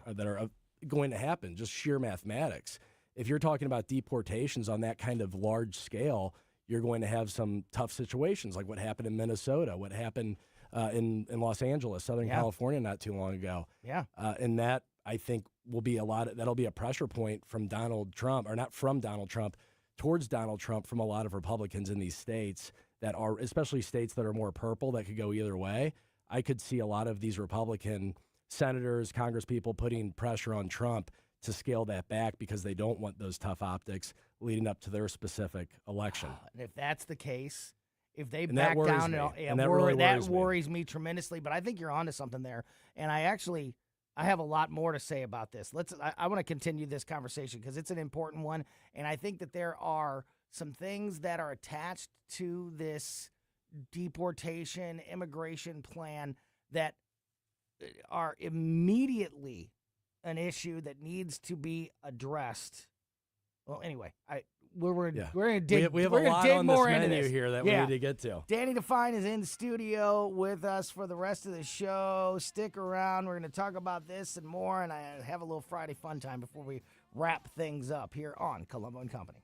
going to happen, just sheer mathematics. If you're talking about deportations on that kind of large scale, you're going to have some tough situations, like what happened in Minnesota, what happened in Los Angeles, Southern California not too long ago. And that, I think, will be that'll be a pressure point from Donald Trump, or not from Donald Trump, towards Donald Trump from a lot of Republicans in these states that are, especially states that are more purple, that could go either way. I could see a lot of these Republican senators, congresspeople putting pressure on Trump to scale that back because they don't want those tough optics leading up to their specific election. And if that's the case, if they and back that down, that worries me tremendously. But I think you're onto something there. And I have a lot more to say about this. I want to continue this conversation because it's an important one. And I think that there are some things that are attached to this deportation immigration plan that are immediately an issue that needs to be addressed. Well, anyway, we're gonna dig. We have a lot on this menu here that we need to get to. Danny Define is in studio with us for the rest of the show. Stick around. We're going to talk about this and more, and I have a little Friday fun time before we wrap things up here on Colombo Company.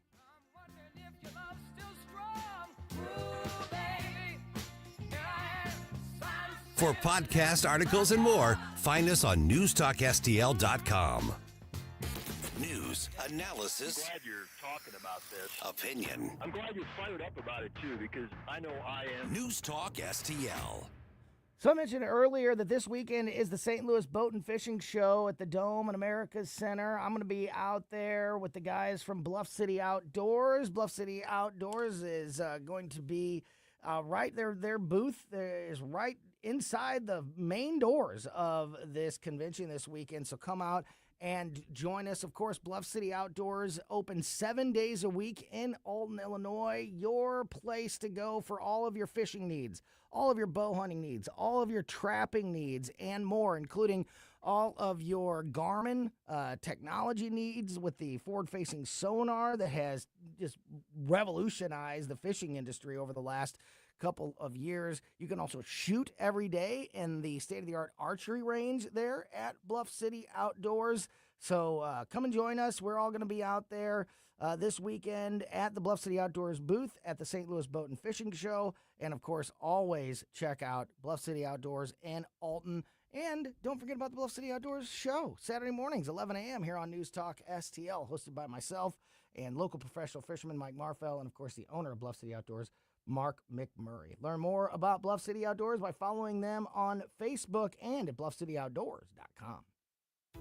For podcast articles and more, find us on newstalkstl.com. News, analysis, I'm glad you're talking about this. Opinion. I'm glad you're fired up about it, too, because I know I am. News Talk STL. So I mentioned earlier that this weekend is the St. Louis Boat and Fishing Show at the Dome in America's Center. I'm going to be out there with the guys from Bluff City Outdoors. Bluff City Outdoors is going to be right there. Their booth is right inside the main doors of this convention this weekend. So come out and join us. Of course, Bluff City Outdoors open 7 days a week in Alton, Illinois. Your place to go for all of your fishing needs, all of your bow hunting needs, all of your trapping needs, and more, including all of your Garmin technology needs with the forward-facing sonar that has just revolutionized the fishing industry over the last couple of years. You can also shoot every day in the state-of-the-art archery range there at Bluff City Outdoors. So come and join us. We're all going to be out there this weekend at the Bluff City Outdoors booth at the St. Louis Boat and Fishing Show. And, of course, always check out Bluff City Outdoors and Alton. And don't forget about the Bluff City Outdoors show, Saturday mornings, 11 a.m. here on News Talk STL, hosted by myself and local professional fisherman Mike Marfell, and, of course, the owner of Bluff City Outdoors, Mark McMurray. Learn more about Bluff City Outdoors by following them on Facebook and at bluffcityoutdoors.com.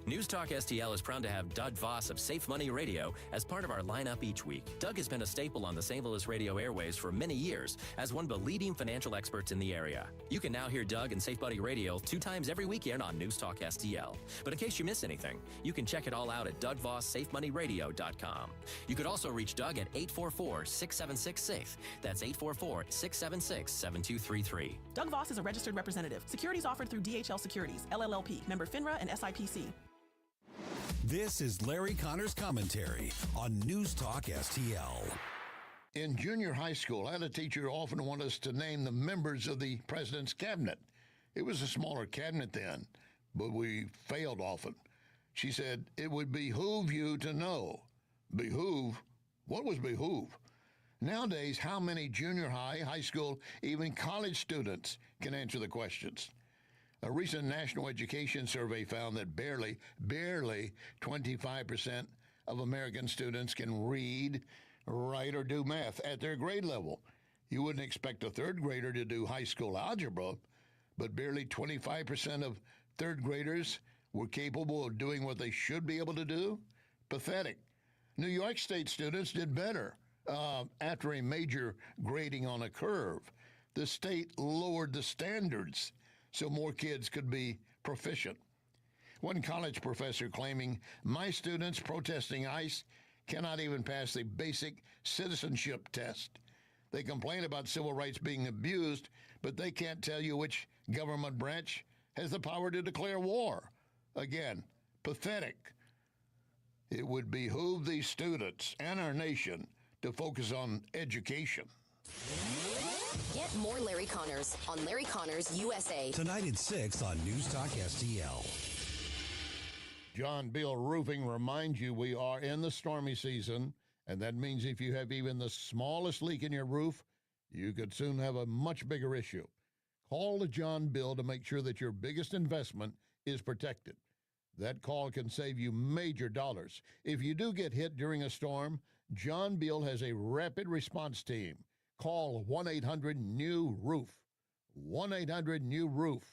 News Talk STL is proud to have Doug Voss of Safe Money Radio as part of our lineup each week. Doug has been a staple on the St. Louis radio airways for many years as one of the leading financial experts in the area. You can now hear Doug and Safe Money Radio 2 times every weekend on News Talk STL. But in case you miss anything, you can check it all out at DougVossSafeMoneyRadio.com. You could also reach Doug at 844-676-SAFE. That's 844-676-7233. Doug Voss is a registered representative. Securities offered through DHL Securities, LLLP, member FINRA and SIPC. This is Larry Connor's commentary on News Talk STL. In junior high school, I had a teacher who often wanted us to name the members of the president's cabinet. It was a smaller cabinet then, but we failed often. She said, it would behoove you to know. Behoove? What was behoove? Nowadays, how many junior high, high school, even college students can answer the questions? A recent national education survey found that barely 25% of American students can read, write, or do math at their grade level. You wouldn't expect a third grader to do high school algebra, but barely 25% of third graders were capable of doing what they should be able to do? Pathetic. New York State students did better after a major grading on a curve. The state lowered the standards so more kids could be proficient. One college professor claiming, my students protesting ICE cannot even pass the basic citizenship test. They complain about civil rights being abused, but they can't tell you which government branch has the power to declare war. Again, pathetic. It would behoove these students and our nation to focus on education. Get more Larry Connors on Larry Connors USA. Tonight at 6 on News Talk STL. John Beal Roofing reminds you we are in the stormy season, and that means if you have even the smallest leak in your roof, you could soon have a much bigger issue. Call John Beal to make sure that your biggest investment is protected. That call can save you major dollars. If you do get hit during a storm, John Beal has a rapid response team. Call 1-800-NEW-ROOF. 1-800-NEW-ROOF.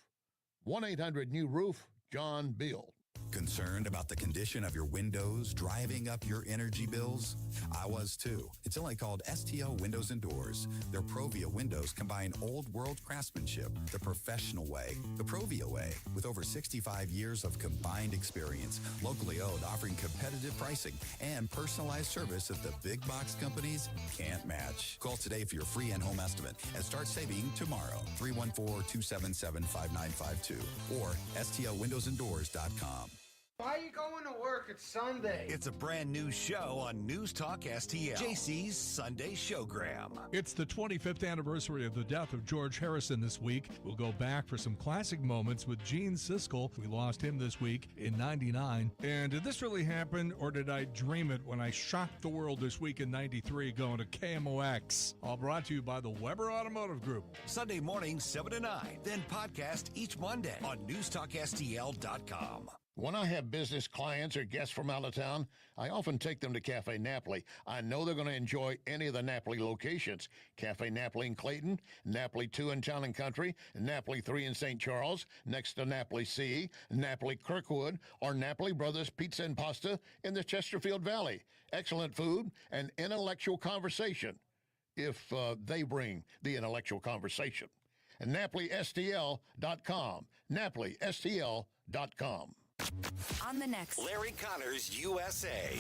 1-800-NEW-ROOF, John Beal. Concerned about the condition of your windows driving up your energy bills? I was too. It's only called STL Windows and Doors. Their Provia windows combine old world craftsmanship the professional way, the Provia way, with over 65 years of combined experience, locally owned, offering competitive pricing and personalized service that the big box companies can't match. Call today for your free in-home estimate and start saving tomorrow. 314-277-5952 or stlwindowsanddoors.com. Why are you going to work? It's Sunday. It's a brand new show on News Talk STL. JC's Sunday Showgram. It's the 25th anniversary of the death of George Harrison this week. We'll go back for some classic moments with Gene Siskel. We lost him this week in '99. And did this really happen, or did I dream it when I shocked the world this week in '93 going to KMOX? All brought to you by the Weber Automotive Group. Sunday morning, 7 to 9. Then podcast each Monday on newstalkstl.com. When I have business clients or guests from out of town, I often take them to Cafe Napoli. I know they're going to enjoy any of the Napoli locations. Cafe Napoli in Clayton, Napoli 2 in Town and Country, Napoli 3 in St. Charles, next to Napoli C, Napoli Kirkwood, or Napoli Brothers Pizza and Pasta in the Chesterfield Valley. Excellent food and intellectual conversation, if they bring the intellectual conversation. And NapoliSTL.com. NapoliSTL.com. On the next Larry Connors USA.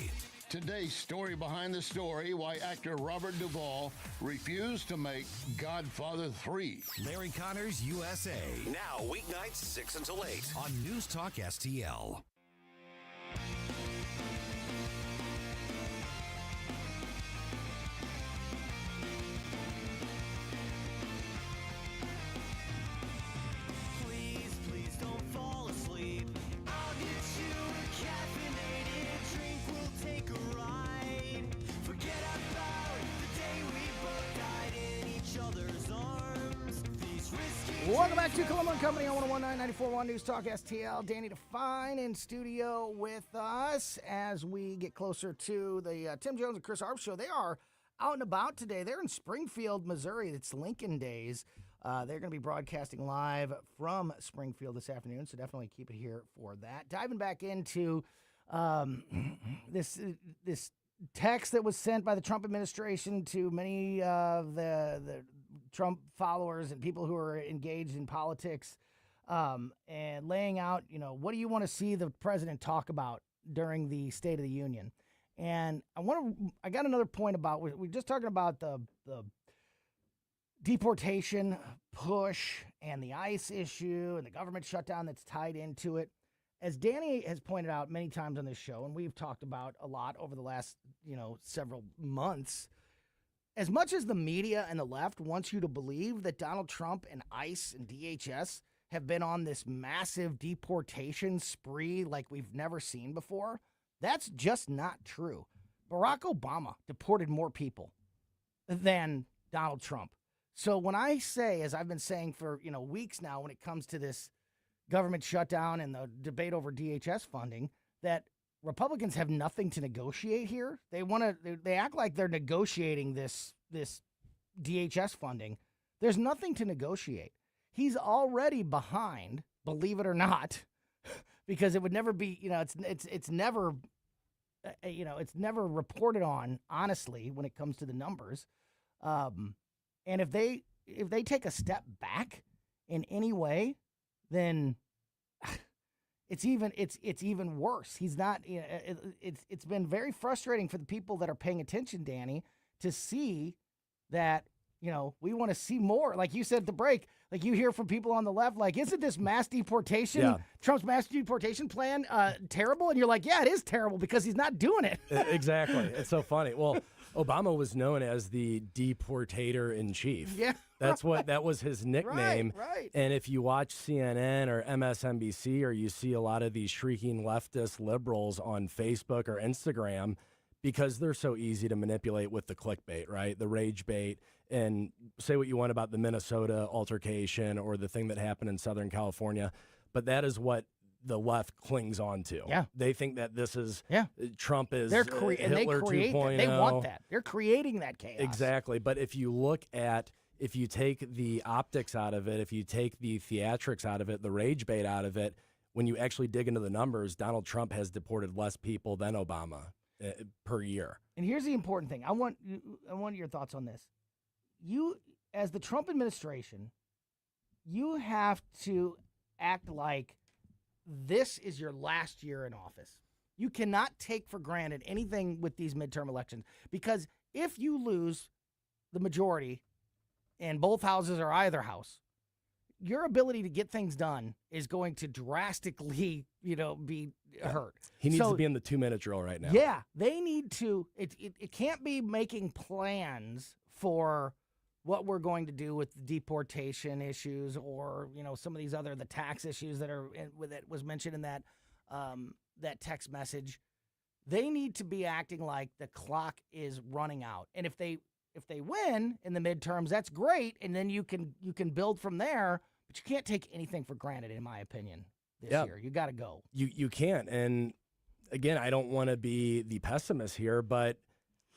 Today's story behind the story, why actor Robert Duvall refused to make Godfather 3. Larry Connors USA. Now weeknights 6 until 8 on News Talk STL. Welcome back to Colombo Company on 101.9 94.1 News Talk STL. Danny Define in studio with us as we get closer to the Tim Jones and Chris Harp show. They are out and about today. They're in Springfield, Missouri. It's Lincoln Days. They're going to be broadcasting live from Springfield this afternoon, so definitely keep it here for that. Diving back into this text that was sent by the Trump administration to many of the Trump followers and people who are engaged in politics, and laying out, what do you want to see the president talk about during the State of the Union? And I got another point about, we're just talking about the deportation push and the ICE issue and the government shutdown that's tied into it. As Danny has pointed out many times on this show, and we've talked about a lot over the last, several months, as much as the media and the left wants you to believe that Donald Trump and ICE and DHS have been on this massive deportation spree like we've never seen before, that's just not true. Barack Obama deported more people than Donald Trump. So when I say, as I've been saying for, weeks now, when it comes to this government shutdown and the debate over DHS funding, that Republicans have nothing to negotiate here. They act like they're negotiating this DHS funding. There's nothing to negotiate. He's already behind, believe it or not, because it would never be, it's never reported on honestly when it comes to the numbers. And if they take a step back in any way, then it's even worse. He's not. It's been very frustrating for the people that are paying attention, Danny, to see that we want to see more. Like you said at the break, like you hear from people on the left, like, isn't this mass deportation, Trump's mass deportation plan, terrible? And you're like, yeah, it is terrible because he's not doing it. Exactly. It's so funny. Well, Obama was known as the deportator in chief. Yeah. That was his nickname. Right. And if you watch CNN or MSNBC, or you see a lot of these shrieking leftist liberals on Facebook or Instagram, because they're so easy to manipulate with the clickbait, right? The rage bait, and say what you want about the Minnesota altercation or the thing that happened in Southern California, but that is what the left clings on to. Yeah. They think that this is Trump is Hitler they 2.0. They want that. They're creating that chaos. Exactly. But if you take the optics out of it, if you take the theatrics out of it, the rage bait out of it, when you actually dig into the numbers, Donald Trump has deported less people than Obama per year. And here's the important thing. I want your thoughts on this. You, as the Trump administration, you have to act like this is your last year in office. You cannot take for granted anything with these midterm elections, because if you lose the majority in both houses or either house, your ability to get things done is going to drastically, be hurt. He needs to be in the 2-minute drill right now. Yeah, they need to. It can't be making plans for what we're going to do with the deportation issues, or some of these the tax issues that was mentioned in that text message. They need to be acting like the clock is running out, and if they win in the midterms, that's great, and then you can build from there. But you can't take anything for granted, in my opinion. this year. You got to go. You can't. And again, I don't want to be the pessimist here, but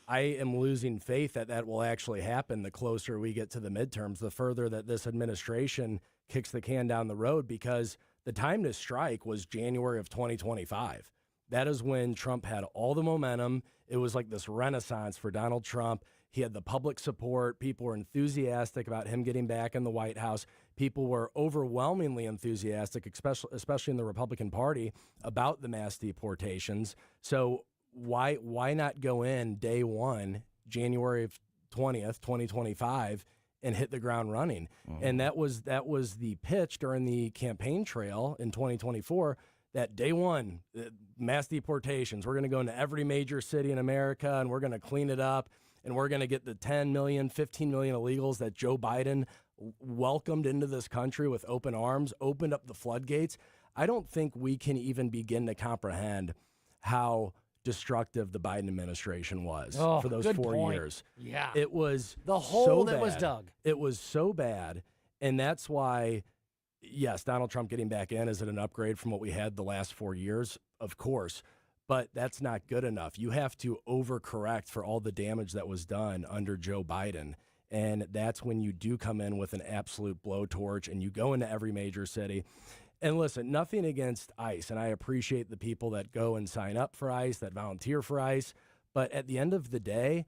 I am losing faith that that will actually happen the closer we get to the midterms, the further that this administration kicks the can down the road, because the time to strike was January of 2025. That is when Trump had all the momentum. It was like this renaissance for Donald Trump. He had the public support. People were enthusiastic about him getting back in the White House. People were overwhelmingly enthusiastic, especially in the Republican Party, about the mass deportations. So why not go in day one, January of 20th, 2025, and hit the ground running? And that was the pitch during the campaign trail in 2024, that day one, mass deportations. We're going to go into every major city in America, and we're going to clean it up, and we're going to get the 10 million, 15 million illegals that Joe Biden welcomed into this country with open arms, opened up the floodgates. I don't think we can even begin to comprehend how destructive the Biden administration was for those 4 years. Yeah. It was the hole so that bad. was dug. It was so bad. And that's why, yes, Donald Trump getting back in, is it an upgrade from what we had the last 4 years? Of course. But that's not good enough. You have to overcorrect for all the damage that was done under Joe Biden. And that's when you do come in with an absolute blowtorch and you go into every major city. And listen, nothing against ICE, and I appreciate the people that go and sign up for ICE, that volunteer for ICE. But at the end of the day,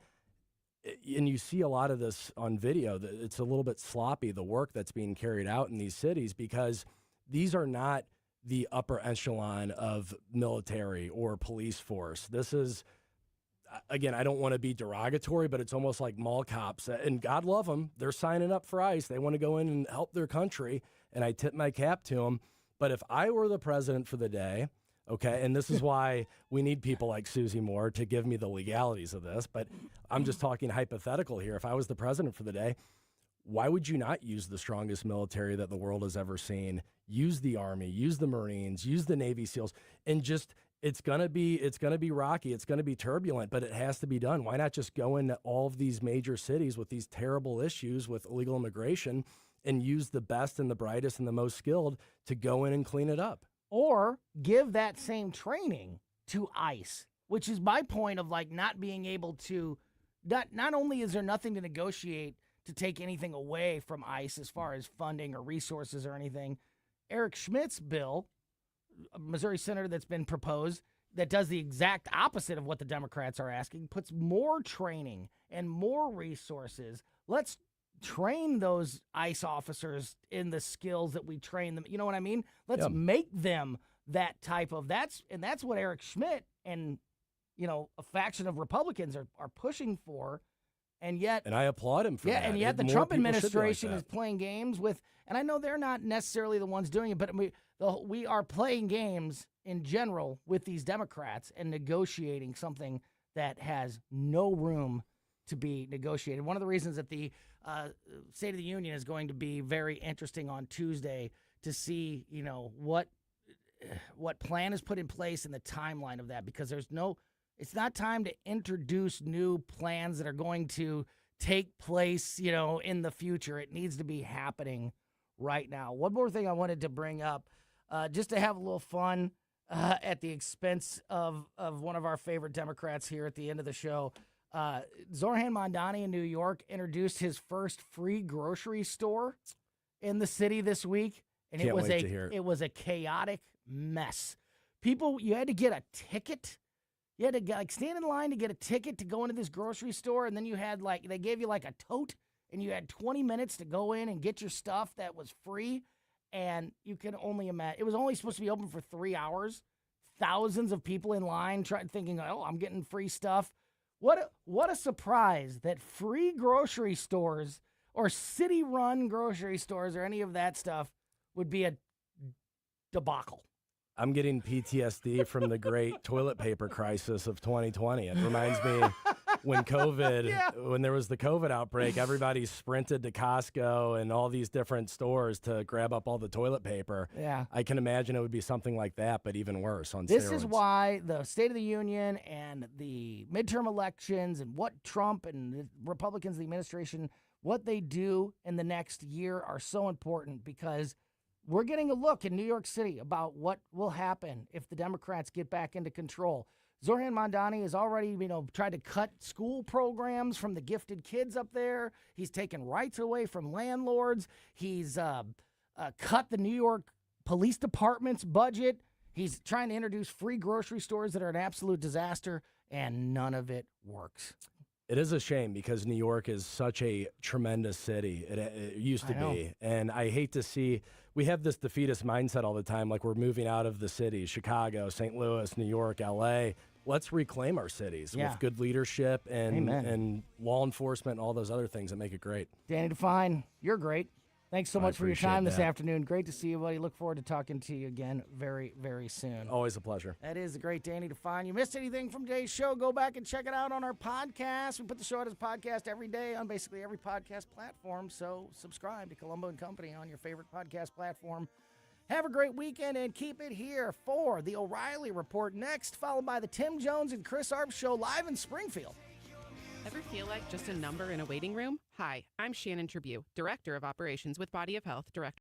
and you see a lot of this on video, that it's a little bit sloppy, the work that's being carried out in these cities, because these are not the upper echelon of military or police force. This is, again, I don't want to be derogatory, but it's almost like mall cops. And God love them. They're signing up for ICE. They want to go in and help their country, and I tip my cap to them. But if I were the president for the day, okay, and this is why we need people like Susie Moore to give me the legalities of this, but I'm just talking hypothetical here. If I was the president for the day, why would you not use the strongest military that the world has ever seen? Use the Army, use the Marines, use the Navy SEALs, and just it's gonna be rocky, it's gonna be turbulent, but it has to be done. Why not just go into all of these major cities with these terrible issues with illegal immigration and use the best and the brightest and the most skilled to go in and clean it up? Or give that same training to ICE, which is my point of like not being able to, not only is there nothing to negotiate to take anything away from ICE as far as funding or resources or anything. Eric Schmidt's bill, a Missouri senator that's been proposed, that does the exact opposite of what the Democrats are asking, puts more training and more resources. Let's train those ICE officers in the skills that we train them. You know what I mean? Let's make them that type of, that's what Eric Schmidt and, a faction of Republicans are pushing for. And yet, and I applaud him for that. Yeah, and yet the More Trump people should be like administration that. is playing games with, and I know they're not necessarily the ones doing it, but we are playing games in general with these Democrats and negotiating something that has no room to be negotiated. One of the reasons that the State of the Union is going to be very interesting on Tuesday to see, what plan is put in place and the timeline of that, because it's not time to introduce new plans that are going to take place, in the future. It needs to be happening right now. One more thing I wanted to bring up, just to have a little fun at the expense of one of our favorite Democrats here at the end of the show. Zoran Mondani in New York introduced his first free grocery store in the city this week, and it was a chaotic mess. People, you had to get a ticket. You had to stand in line to get a ticket to go into this grocery store, and then you had they gave you a tote, and you had 20 minutes to go in and get your stuff that was free. And you can only imagine, it was only supposed to be open for 3 hours. Thousands of people in line thinking, oh, I'm getting free stuff. What a surprise that free grocery stores or city-run grocery stores or any of that stuff would be a debacle. I'm getting PTSD from the great toilet paper crisis of 2020. It reminds me when when there was the COVID outbreak, everybody sprinted to Costco and all these different stores to grab up all the toilet paper. Yeah. I can imagine it would be something like that, but even worse on steroids. This is why the State of the Union and the midterm elections and what Trump and the Republicans, the administration, what they do in the next year are so important, because we're getting a look in New York City about what will happen if the Democrats get back into control. Zoran Mondani has already, tried to cut school programs from the gifted kids up there. He's taken rights away from landlords. He's cut the New York Police Department's budget. He's trying to introduce free grocery stores that are an absolute disaster, and none of it works. It is a shame because New York is such a tremendous city. It used to be. And I hate to see, we have this defeatist mindset all the time, like we're moving out of the cities, Chicago, St. Louis, New York, L.A. Let's reclaim our cities with good leadership and law enforcement and all those other things that make it great. Danny Define, you're great. Thanks so much for your time this afternoon. Great to see you, buddy. Look forward to talking to you again very, very soon. Always a pleasure. That is the great Danny Define. You missed anything from today's show, go back and check it out on our podcast. We put the show out as a podcast every day on basically every podcast platform, so subscribe to Colombo Company on your favorite podcast platform. Have a great weekend and keep it here for the O'Reilly Report next, followed by the Tim Jones and Chris Arp Show live in Springfield. Ever feel like just a number in a waiting room? Hi, I'm Shannon Tribune, Director of Operations with Body of Health Director.